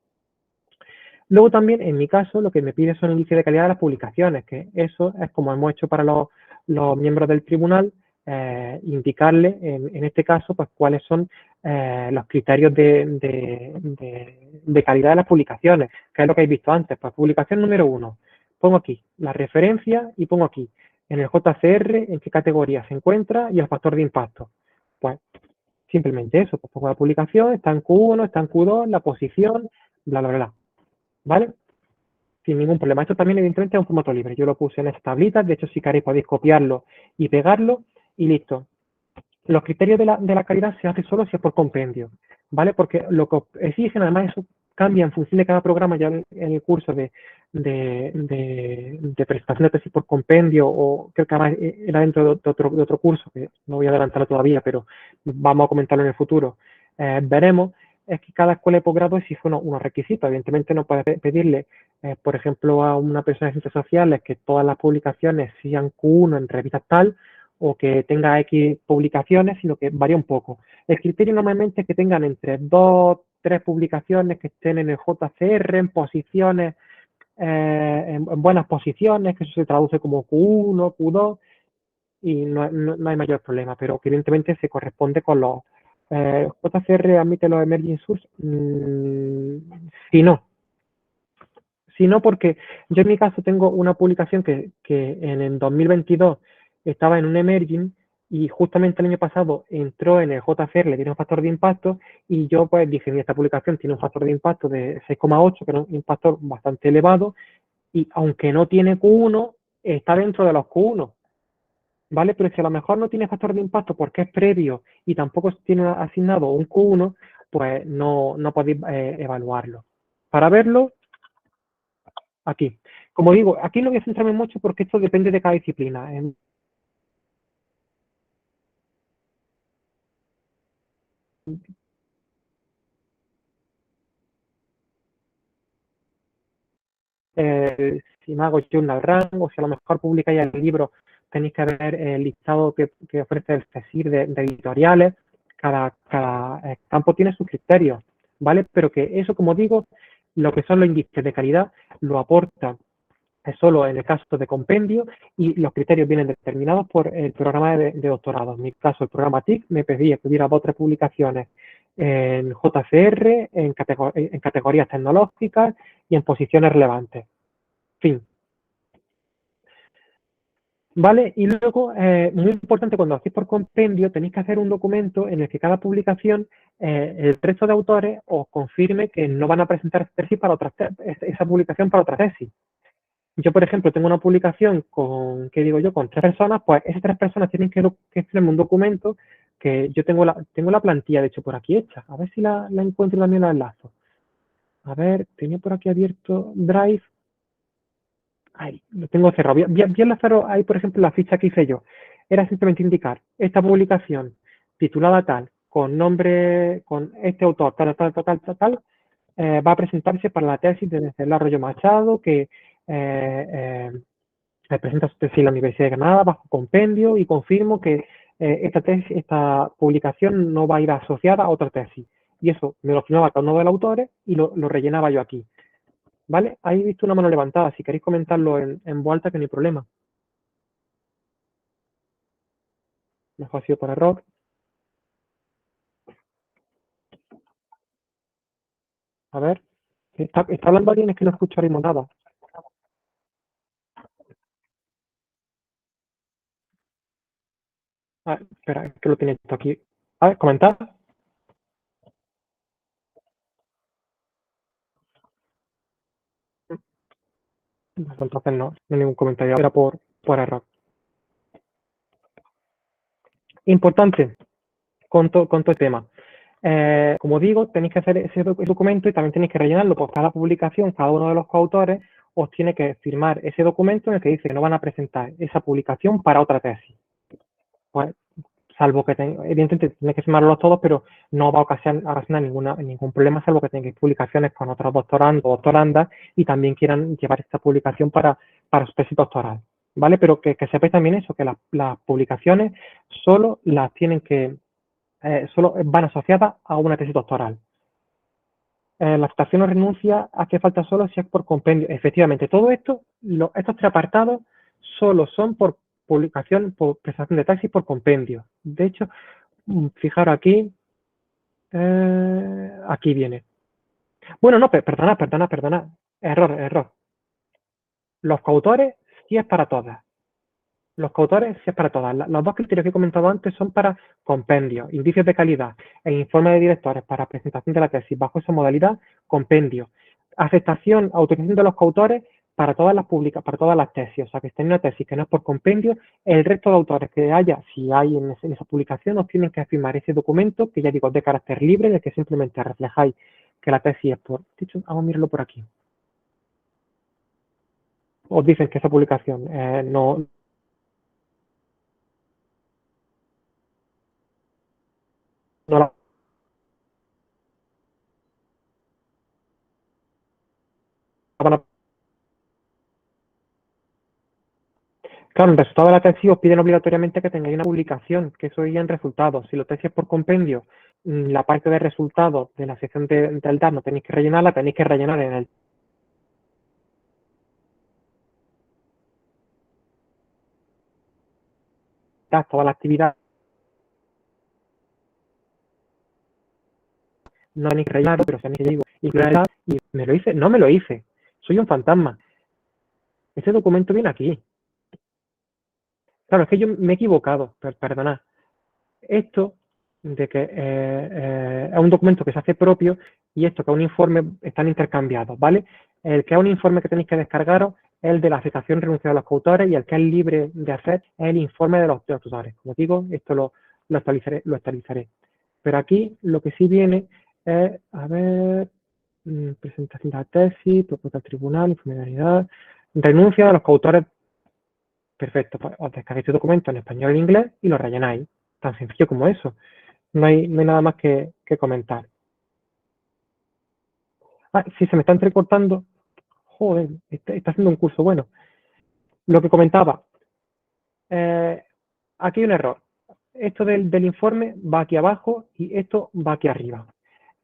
[SPEAKER 1] Luego también, en mi caso, lo que me pide son índices de calidad de las publicaciones, que eso es como hemos hecho para los miembros del tribunal, indicarle, en este caso, pues cuáles son los criterios de calidad de las publicaciones, que es lo que habéis visto antes. Pues publicación número 1, pongo aquí la referencia y pongo aquí en el JCR en qué categoría se encuentra y el factor de impacto. Pues simplemente eso, pues pongo la publicación, está en Q1, está en Q2, la posición, bla, bla, bla. ¿Vale? Sin ningún problema. Esto también, evidentemente, es un formato libre. Yo lo puse en estas tablitas. De hecho, si queréis, podéis copiarlo y pegarlo y listo. Los criterios de la calidad se hace solo si es por compendio, ¿vale? Porque lo que exigen, además, eso cambia en función de cada programa. Ya en el curso de presentación de tesis por compendio, o creo que además era dentro de otro curso, que no voy a adelantarlo todavía, pero vamos a comentarlo en el futuro. Veremos es que cada escuela de posgrado exige unos requisitos. Evidentemente no puedes pedirle, por ejemplo, a una persona de ciencias sociales que todas las publicaciones sean Q1 en revistas tal, o que tenga X publicaciones, sino que varía un poco. El criterio normalmente es que tengan entre 2, 3 publicaciones que estén en el JCR, en posiciones, en buenas posiciones, que eso se traduce como Q1, Q2, y no hay mayor problema, pero que evidentemente se corresponde con los JCR admite los emerging source, si no. Si no, porque yo en mi caso tengo una publicación que en el 2022 estaba en un emerging y justamente el año pasado entró en el JCR, le tiene un factor de impacto y yo pues dije, mira, esta publicación tiene un factor de impacto de 6,8, que es un impacto bastante elevado, y aunque no tiene Q1, está dentro de los Q1. ¿Vale? Pero si a lo mejor no tiene factor de impacto porque es previo y tampoco tiene asignado un Q1, pues no podéis evaluarlo. Para verlo, aquí. Como digo, aquí no voy a centrarme mucho porque esto depende de cada disciplina. Si me hago journal rank o si a lo mejor publicáis el libro, tenéis que ver el listado que ofrece el CSIR de editoriales. Cada campo tiene sus criterios, ¿vale? Pero que eso, como digo, lo que son los índices de calidad lo aporta es solo en el caso de compendio y los criterios vienen determinados por el programa de doctorado. En mi caso, el programa TIC me pedía que hubiera 2 o 3 publicaciones en JCR, en categorías tecnológicas y en posiciones relevantes. Fin. ¿Vale? Y luego, muy importante, cuando hacéis por compendio, tenéis que hacer un documento en el que cada publicación, el resto de autores os confirme que no van a presentar tesis para esa publicación para otra tesis. Yo, por ejemplo, tengo una publicación con, ¿qué digo yo?, con 3 personas, pues esas 3 personas tienen que hacerme un documento que yo tengo la plantilla, de hecho, por aquí hecha. A ver si la encuentro y también la enlazo. A ver, tenía por aquí abierto Drive. Ahí, lo tengo cerrado. Voy a enlazar ahí, por ejemplo, la ficha que hice yo. Era simplemente indicar esta publicación titulada tal, con nombre, con este autor, tal, va a presentarse para la tesis de Dencelar Arroyo Machado, que presenta su tesis en la Universidad de Granada bajo compendio y confirmo que esta publicación no va a ir asociada a otra tesis. Y eso me lo firmaba cada uno de los autores y lo rellenaba yo aquí. ¿Vale? Ahí he visto una mano levantada. Si queréis comentarlo en voz alta, que no hay problema. Mejor ha sido por error. A ver. ¿Está hablando alguien? Es que no escucho ahora mismo nada. Ah, espera, es que lo tiene esto aquí. A ver, ¿comentar? Entonces no hay ningún comentario. Era por error. Importante con todo el tema. Como digo, tenéis que hacer ese documento y también tenéis que rellenarlo, pues cada publicación, cada uno de los coautores os tiene que firmar ese documento en el que dice que no van a presentar esa publicación para otra tesis. Pues, salvo que evidentemente tenéis que firmarlos todos, pero no va a ocasionar ningún problema, salvo que tengáis publicaciones con otros doctorandos o doctorandas y también quieran llevar esta publicación para su tesis doctoral. ¿vale? Pero que sepáis también eso, que las publicaciones solo las tienen que, solo van asociadas a una tesis doctoral. La aceptación o renuncia hace falta solo si es por compendio. Efectivamente, todo esto, estos tres apartados solo son por publicación, por prestación de taxis por compendio. De hecho, fijaros aquí, aquí viene. Bueno, no, perdona. Error. Los coautores sí es para todas. Los coautores sí es para todas. Los dos criterios que he comentado antes son para compendio, indicios de calidad e informe de directores para presentación de la tesis bajo esa modalidad, compendio. Aceptación, autorización de los coautores para todas las para todas las tesis. O sea, que estén en una tesis que no es por compendio, el resto de autores que haya, si hay en esa publicación, os tienen que firmar ese documento, que ya digo, es de carácter libre, en el que simplemente reflejáis que la tesis es por... De hecho, vamos a mirarlo por aquí. Os dicen que esa publicación no la van a... Claro, en resultado de la tesis os piden obligatoriamente que tengáis una publicación, que eso iría en resultados. Si lo tesis es por compendio, la parte de resultados de la sección del DAT no tenéis que rellenarla, tenéis que rellenar en el DAT toda la actividad, no tenéis que rellenarlo, pero si a mí que digo, y me lo hice, no me lo hice, soy un fantasma. Ese documento viene aquí. Claro, es que yo me he equivocado, perdonad. Esto de que es un documento que se hace propio y esto que es un informe están intercambiados, ¿vale? El que es un informe que tenéis que descargaros es el de la aceptación renunciada de los coautores y el que es libre de hacer es el informe de los tutores. Como digo, esto lo actualizaré. Pero aquí lo que sí viene es, a ver, presentación de la tesis, propuesta al tribunal, informe de realidad, renuncia de los coautores. Perfecto, pues os descargáis este documento en español y en inglés y lo rellenáis. Tan sencillo como eso. No hay nada más que comentar. Ah, si se me está entrecortando, joder, está haciendo un curso bueno. Lo que comentaba, eh, aquí hay un error. Esto del informe va aquí abajo y esto va aquí arriba.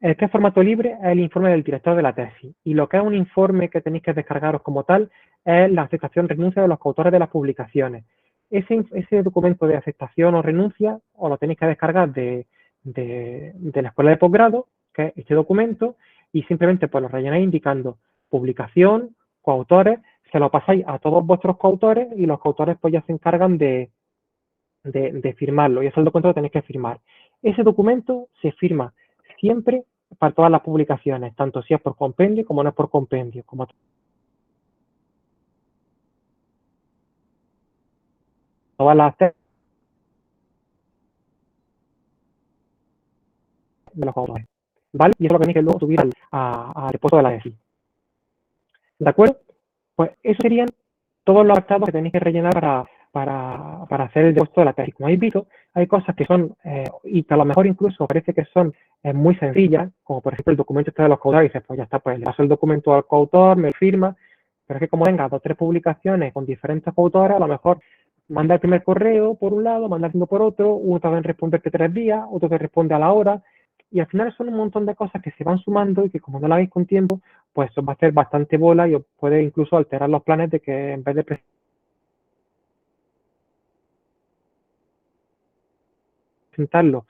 [SPEAKER 1] El que es formato libre es el informe del director de la tesis y lo que es un informe que tenéis que descargaros como tal es la aceptación o renuncia de los coautores de las publicaciones. Ese documento de aceptación o renuncia os lo tenéis que descargar de la escuela de posgrado, que es este documento, y simplemente pues lo rellenáis indicando publicación, coautores, se lo pasáis a todos vuestros coautores y los coautores pues ya se encargan de firmarlo y ese es el documento que tenéis que firmar. Ese documento se firma siempre para todas las publicaciones, tanto si es por compendio como no es por compendio, como todas las tesis de los autores. ¿Vale? Y eso lo tenéis que luego subir al reposo de la tesis. ¿De acuerdo? Pues esos serían todos los apartados que tenéis que rellenar para hacer el depósito de la tesis. Como habéis visto, hay cosas que son, y que a lo mejor incluso parece que son muy sencillas, como por ejemplo el documento este de los coautores, y dices, pues ya está, pues le paso el documento al coautor, me lo firma, pero es que como venga 2 o 3 publicaciones con diferentes coautores, a lo mejor manda el primer correo por un lado, manda el segundo por otro, uno te va a responder que 3 días, otro te responde a la hora, y al final son un montón de cosas que se van sumando y que como no la veis con tiempo, pues os va a hacer bastante bola y os puede incluso alterar los planes de que en vez de presentarlo,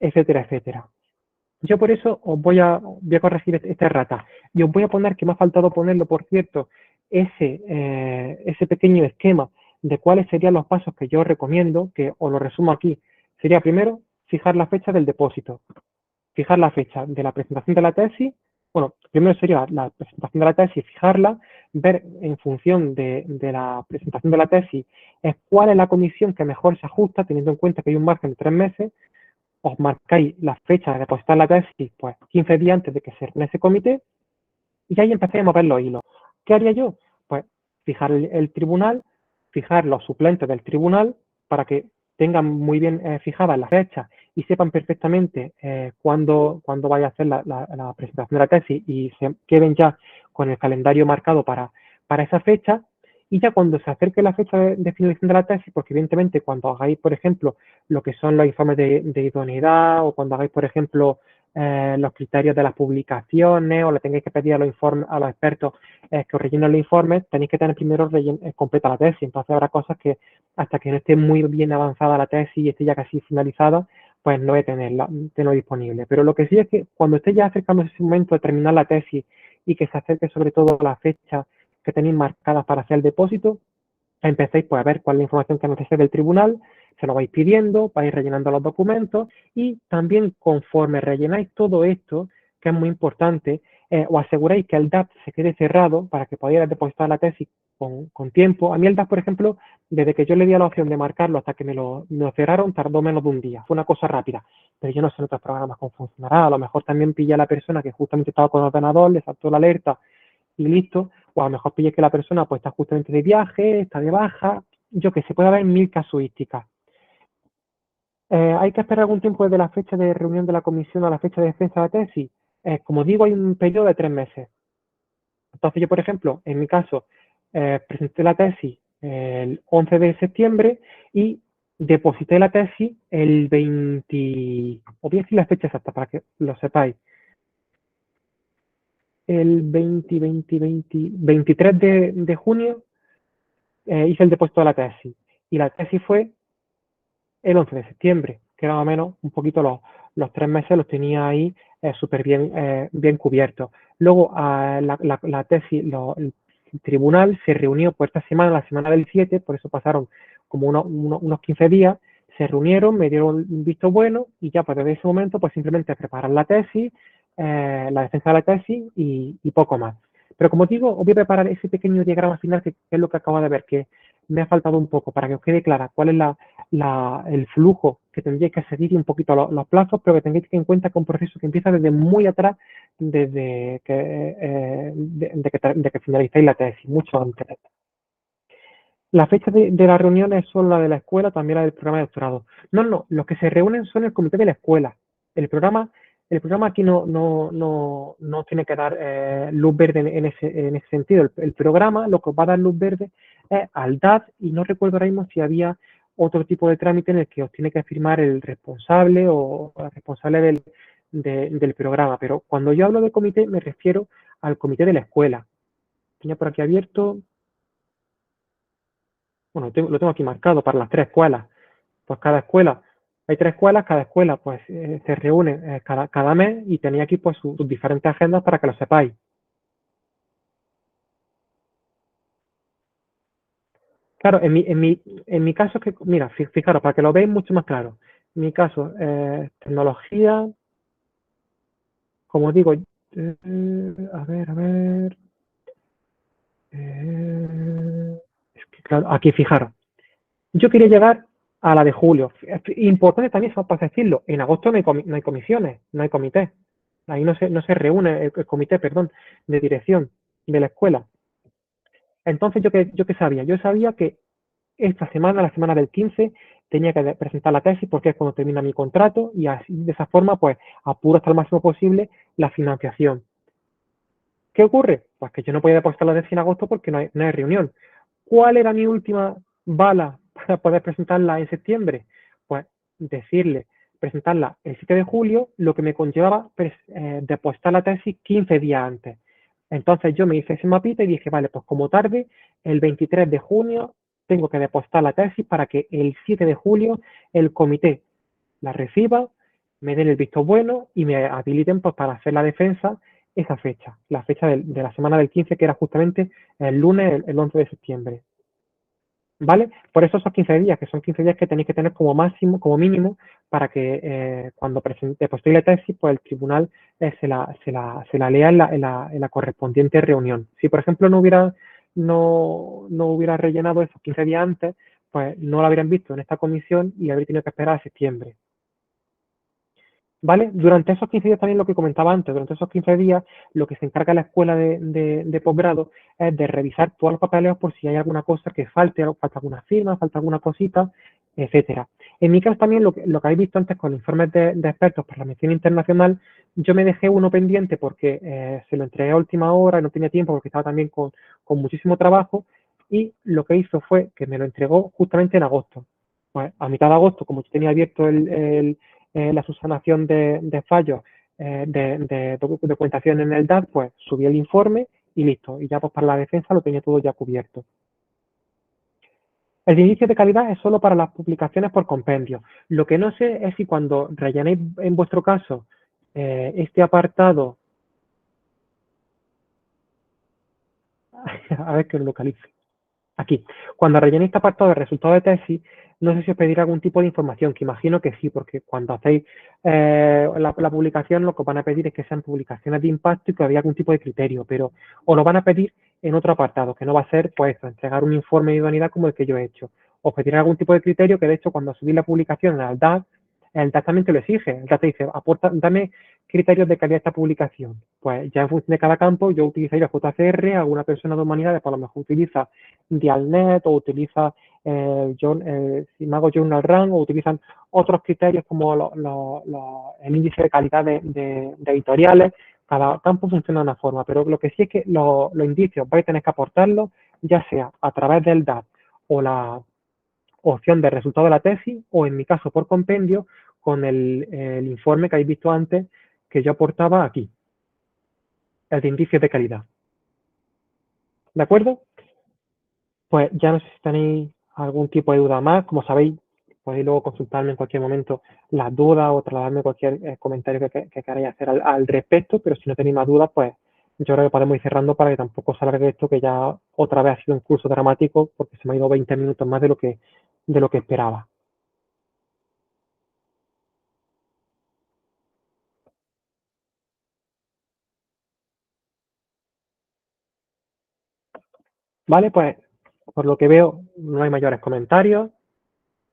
[SPEAKER 1] etcétera, etcétera. Yo por eso os voy a corregir esta errata y os voy a poner, que me ha faltado ponerlo, por cierto, ese pequeño esquema de cuáles serían los pasos que yo recomiendo, que os lo resumo aquí. Sería primero fijar la fecha del depósito, fijar la fecha de la presentación de la tesis. Bueno, primero sería la presentación de la tesis, fijarla, ver en función de la presentación de la tesis es cuál es la comisión que mejor se ajusta, teniendo en cuenta que hay un margen de 3 meses, os marcáis la fecha de depositar la tesis, pues 15 días antes de que se reúne ese comité, y ahí empecé a mover los hilos. ¿Qué haría yo? Pues fijar el tribunal, fijar los suplentes del tribunal, para que tengan muy bien fijadas las fechas y sepan perfectamente cuándo vaya a hacer la presentación de la tesis y se queden ya con el calendario marcado para esa fecha. Y ya cuando se acerque la fecha de finalización de la tesis, porque evidentemente cuando hagáis, por ejemplo, lo que son los informes de idoneidad o cuando hagáis, por ejemplo, los criterios de las publicaciones o le tengáis que pedir a los, informes, a los expertos que os rellenen los informes, tenéis que tener primero completa la tesis. Entonces habrá cosas que hasta que no esté muy bien avanzada la tesis y esté ya casi finalizada, pues no voy a tenerlo disponible. Pero lo que sí es que cuando esté ya acercándose ese momento de terminar la tesis y que se acerque sobre todo a la fecha que tenéis marcadas para hacer el depósito, empecéis pues a ver cuál es la información que necesitáis del tribunal, se lo vais pidiendo, vais rellenando los documentos y también conforme rellenáis todo esto, que es muy importante, os aseguráis que el DAP se quede cerrado para que podáis depositar la tesis con tiempo. A mí el DAP, por ejemplo, desde que yo le di la opción de marcarlo hasta que me lo cerraron, tardó menos de un día. Fue una cosa rápida. Pero yo no sé en otros programas cómo funcionará. A lo mejor también pilla a la persona que justamente estaba con el ordenador, le saltó la alerta y listo, o a lo mejor pille que la persona pues está justamente de viaje, está de baja, yo que sé, puede haber mil casuísticas. Hay que esperar algún tiempo desde la fecha de reunión de la comisión a la fecha de defensa de la tesis. Como digo, hay un periodo de 3 meses. Entonces yo, por ejemplo, en mi caso, presenté la tesis el 11 de septiembre y deposité la tesis el 20, os voy a decir la fecha exacta para que lo sepáis, el 23 de junio hice el depósito de la tesis. Y la tesis fue el 11 de septiembre, que era más o menos un poquito los 3 meses los tenía ahí súper bien cubiertos. Luego la tesis, el tribunal se reunió por esta semana, la semana del 7, por eso pasaron como unos 15 días, se reunieron, me dieron un visto bueno y ya pues desde ese momento pues simplemente preparar la tesis, la defensa de la tesis y poco más. Pero como digo, os voy a preparar ese pequeño diagrama final que es lo que acabo de ver, que me ha faltado un poco para que os quede clara cuál es el flujo que tendríais que seguir y un poquito los plazos, pero que tengáis en cuenta que es un proceso que empieza desde muy atrás, desde que, de que finalicéis la tesis, mucho antes. Las fechas de las reuniones son la de la escuela, también la del programa de doctorado. No, los que se reúnen son el comité de la escuela. El programa, el programa aquí no tiene que dar luz verde en ese sentido. El programa lo que os va a dar luz verde es al DAT y no recuerdo ahora mismo si había otro tipo de trámite en el que os tiene que firmar el responsable o el responsable del programa. Pero cuando yo hablo de comité me refiero al comité de la escuela. Tenía por aquí abierto, bueno, lo tengo aquí marcado para las 3 escuelas. Pues cada escuela, hay 3 escuelas, cada escuela pues se reúne cada mes y tenía aquí pues sus diferentes agendas para que lo sepáis. Claro, en mi caso, que, mira, fijaros, para que lo veáis mucho más claro, en mi caso, tecnología, como digo, a ver, es que claro, aquí fijaros, yo quería llegar a la de julio. Importante también, para decirlo, en agosto no hay comisiones, no hay comité. Ahí no se reúne el comité, perdón, de dirección de la escuela. Entonces, ¿yo qué sabía? Yo sabía que esta semana, la semana del 15, tenía que presentar la tesis porque es cuando termina mi contrato y así, de esa forma, pues, apuro hasta el máximo posible la financiación. ¿Qué ocurre? Pues que yo no podía depositar la tesis en agosto porque no hay reunión. ¿Cuál era mi última bala para poder presentarla en septiembre? Pues decirle, presentarla el 7 de julio, lo que me conllevaba depositar la tesis 15 días antes. Entonces yo me hice ese mapita y dije, vale, pues como tarde, el 23 de junio tengo que depositar la tesis para que el 7 de julio el comité la reciba, me den el visto bueno y me habiliten pues, para hacer la defensa esa fecha, la fecha de la semana del 15, que era justamente el lunes, el 11 de septiembre. ¿Vale? Por eso esos 15 días, que son 15 días que tenéis que tener como máximo, como mínimo, para que cuando depositéis la tesis, pues el tribunal se la lea en la correspondiente reunión. Si, por ejemplo, no hubiera rellenado esos 15 días antes, pues no lo habrían visto en esta comisión y habría tenido que esperar a septiembre. ¿Vale? Durante esos 15 días también lo que comentaba antes, durante esos 15 días lo que se encarga la escuela de posgrado es de revisar todos los papeleos por si hay alguna cosa que falta alguna firma, falta alguna cosita, etcétera. En mi caso también, lo que habéis visto antes con informes de expertos para la mención internacional, yo me dejé uno pendiente porque se lo entregué a última hora y no tenía tiempo porque estaba también con muchísimo trabajo, y lo que hizo fue que me lo entregó justamente en agosto. Pues a mitad de agosto, como yo tenía abierto la subsanación de fallos de documentación en el DAT, pues subí el informe y listo. Y ya pues para la defensa lo tenía todo ya cubierto. El inicio de calidad es solo para las publicaciones por compendio. Lo que no sé es si cuando rellenéis en vuestro caso este apartado, a ver que lo localice, aquí, cuando rellenéis este apartado de resultados de tesis, no sé si os pedirá algún tipo de información, que imagino que sí, porque cuando hacéis la publicación lo que os van a pedir es que sean publicaciones de impacto y que haya algún tipo de criterio, pero os lo van a pedir en otro apartado, que no va a ser pues entregar un informe de idoneidad como el que yo he hecho. Os pedirá algún tipo de criterio que de hecho cuando subís la publicación al DAT, el DAT también te lo exige. El DAT te dice, aporta, dame criterios de calidad de esta publicación. Pues ya en función de cada campo, yo utilizaría JCR, alguna persona de humanidades, por lo mejor utiliza Dialnet o utiliza Imago Journal Rank o utilizan otros criterios como el índice de calidad de editoriales. Cada campo funciona de una forma, pero lo que sí es que los indicios vais a tener que aportarlos, ya sea a través del DAT o la opción de resultado de la tesis, o en mi caso por compendio, con el informe que habéis visto antes que yo aportaba aquí, el de indicios de calidad. ¿De acuerdo? Pues ya no sé si tenéis algún tipo de duda más. Como sabéis, podéis luego consultarme en cualquier momento las dudas o trasladarme cualquier comentario que queráis hacer al respecto, pero si no tenéis más dudas, pues yo creo que podemos ir cerrando para que tampoco se alargue esto, que ya otra vez ha sido un curso dramático porque se me ha ido 20 minutos más de lo que esperaba. Vale, pues por lo que veo no hay mayores comentarios.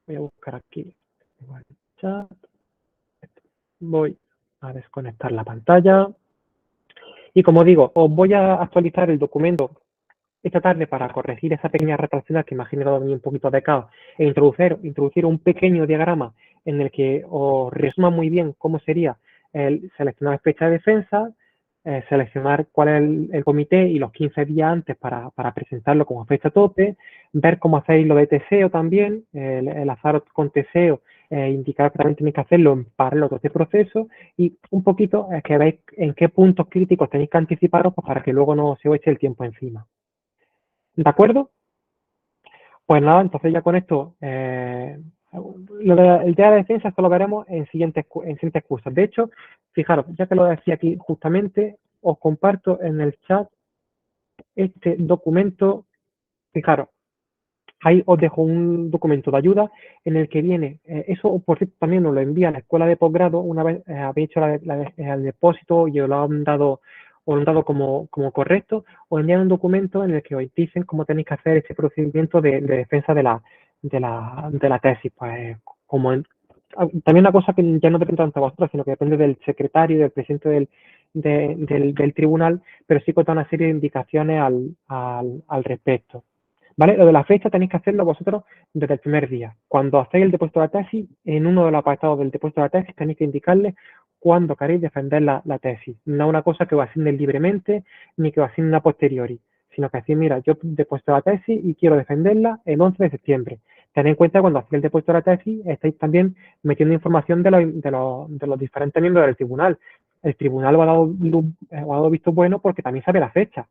[SPEAKER 1] Voy a buscar aquí el chat. Voy a desconectar la pantalla. Y como digo, os voy a actualizar el documento esta tarde para corregir esa pequeña retracción que me ha generado a mí un poquito de caos e introducir un pequeño diagrama en el que os resuma muy bien cómo sería el seleccionar fecha de defensa, seleccionar cuál es el comité y los 15 días antes para presentarlo como fecha tope, ver cómo hacéis lo de TSEO también, el azar con TSEO, indicar que también tenéis que hacerlo en paralelo a este proceso y un poquito que veáis en qué puntos críticos tenéis que anticiparos pues, para que luego no se os eche el tiempo encima. ¿De acuerdo? Pues nada, entonces ya con esto, el día de defensa esto lo veremos en siguientes cursos. De hecho, fijaros, ya que lo decía aquí justamente, os comparto en el chat este documento. Fijaros, ahí os dejo un documento de ayuda en el que viene, eso por cierto también nos lo envía a la escuela de posgrado una vez habéis hecho el depósito y os lo han dado como correcto, os envían un documento en el que os dicen cómo tenéis que hacer este procedimiento de defensa de la tesis. Pues también una cosa que ya no depende tanto de vosotros, sino que depende del secretario y del presidente del tribunal, pero sí con una serie de indicaciones al respecto. ¿Vale? Lo de la fecha tenéis que hacerlo vosotros desde el primer día. Cuando hacéis el depósito de la tesis, en uno de los apartados del depósito de la tesis tenéis que indicarle cuándo queréis defender la tesis. No una cosa que os asignen libremente ni que os asignen a posteriori, sino que decir, mira, yo he depuesto la tesis y quiero defenderla el 11 de septiembre. Tened en cuenta que cuando hacéis el depósito de la tesis estáis también metiendo información de los diferentes miembros del tribunal. El tribunal os ha dado visto bueno porque también sabe la fecha.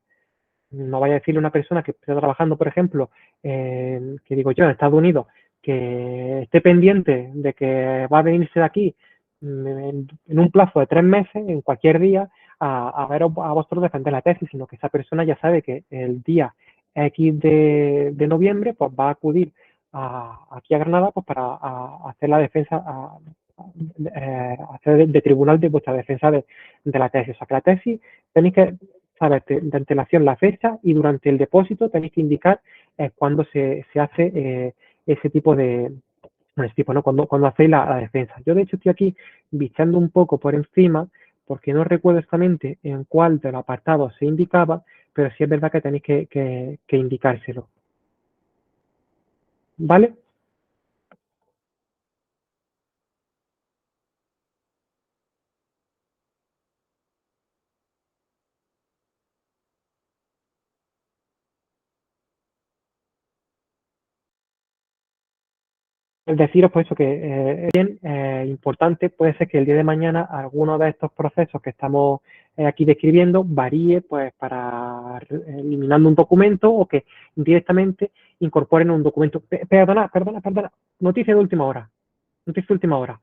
[SPEAKER 1] No vaya a decirle a una persona que está trabajando, por ejemplo, que digo yo, en Estados Unidos, que esté pendiente de que va a venirse de aquí en un plazo de 3 meses, en cualquier día, a ver a vosotros defender la tesis, sino que esa persona ya sabe que el día X de noviembre pues va a acudir aquí a Granada pues para hacer la defensa, hacer de tribunal de vuestra defensa de la tesis. O sea que la tesis tenéis que saber de antelación la fecha y durante el depósito tenéis que indicar cuándo se hace ese tipo de, bueno, ese tipo, ¿no? Cuando hacéis la defensa. Yo de hecho estoy aquí bichando un poco por encima porque no recuerdo exactamente en cuál de los apartados se indicaba, pero sí es verdad que tenéis que indicárselo. ¿Vale? deciros pues eso que es bien importante, puede ser que el día de mañana alguno de estos procesos que estamos aquí describiendo varíe pues para eliminando un documento o que directamente incorporen un documento. Perdona, noticia de última hora, noticia de última hora.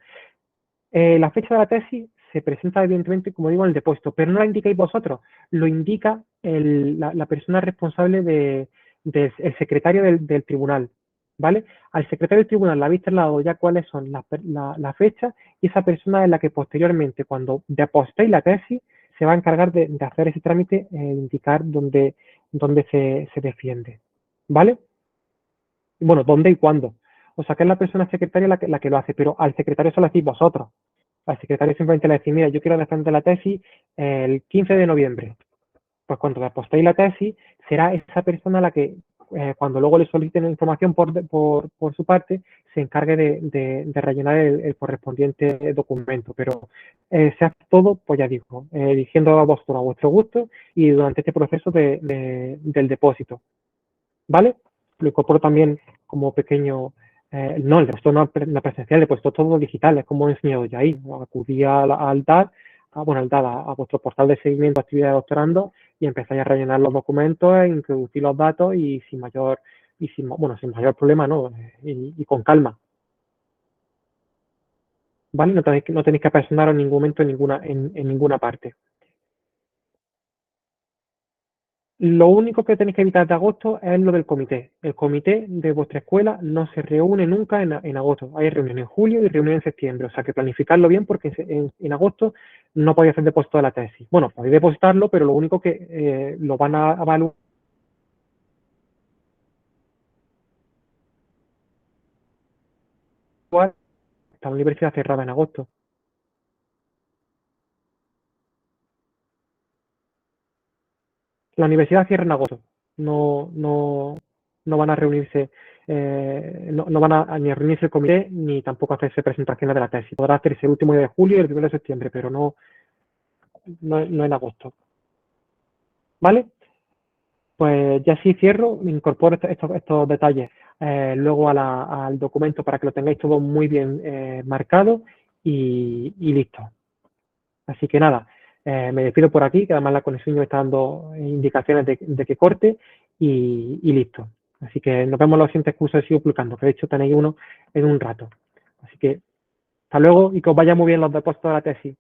[SPEAKER 1] La fecha de la tesis se presenta evidentemente, como digo, en el depósito, pero no la indicáis vosotros, lo indica la persona responsable el secretario del tribunal, ¿vale? Al secretario del tribunal le habéis trasladado ya cuáles son las fechas y esa persona es la que posteriormente, cuando depositéis la tesis, se va a encargar de hacer ese trámite e indicar dónde se defiende, ¿vale? Bueno, dónde y cuándo. O sea, que es la persona secretaria la que lo hace, pero al secretario se lo hacéis vosotros. Al secretario simplemente le decís, mira, yo quiero defender la tesis el 15 de noviembre. Pues cuando postéis la tesis, será esa persona la que, cuando luego le soliciten información por su parte, se encargue de rellenar el correspondiente documento. Pero se hace todo, pues ya digo, eligiendo a vuestro gusto y durante este proceso del depósito. ¿Vale? Lo incorporo también como pequeño, no, el resto no la presencial, he puesto todo digital, es como he enseñado ya ahí. Acudí al DAD, a vuestro portal de seguimiento de actividad de doctorando y empezáis a rellenar los documentos, a introducir los datos y sin mayor, sin mayor problema, ¿no? Y con calma. ¿Vale? No tenéis que apersonaros en ningún momento en ninguna parte. Lo único que tenéis que evitar de agosto es lo del comité. El comité de vuestra escuela no se reúne nunca en agosto. Hay reunión en julio y reunión en septiembre. O sea que planificarlo bien porque en agosto no podéis hacer depósito de la tesis. Bueno, podéis depositarlo, pero lo único que lo van a evaluar. Está la universidad cerrada en agosto. La universidad cierra en agosto. No van a reunirse, no van a ni a reunirse el comité ni tampoco hacerse presentaciones de la tesis. Podrá hacerse el último día de julio y el 1 de septiembre, pero no en agosto. ¿Vale? Pues ya sí cierro, incorporo estos detalles luego al documento para que lo tengáis todo muy bien marcado y listo. Así que nada, me despido por aquí, que además la conexión me está dando indicaciones de que corte y listo. Así que nos vemos en los siguientes cursos de Sigo Publicando, que de hecho tenéis uno en un rato. Así que hasta luego y que os vaya muy bien los depósitos de la tesis.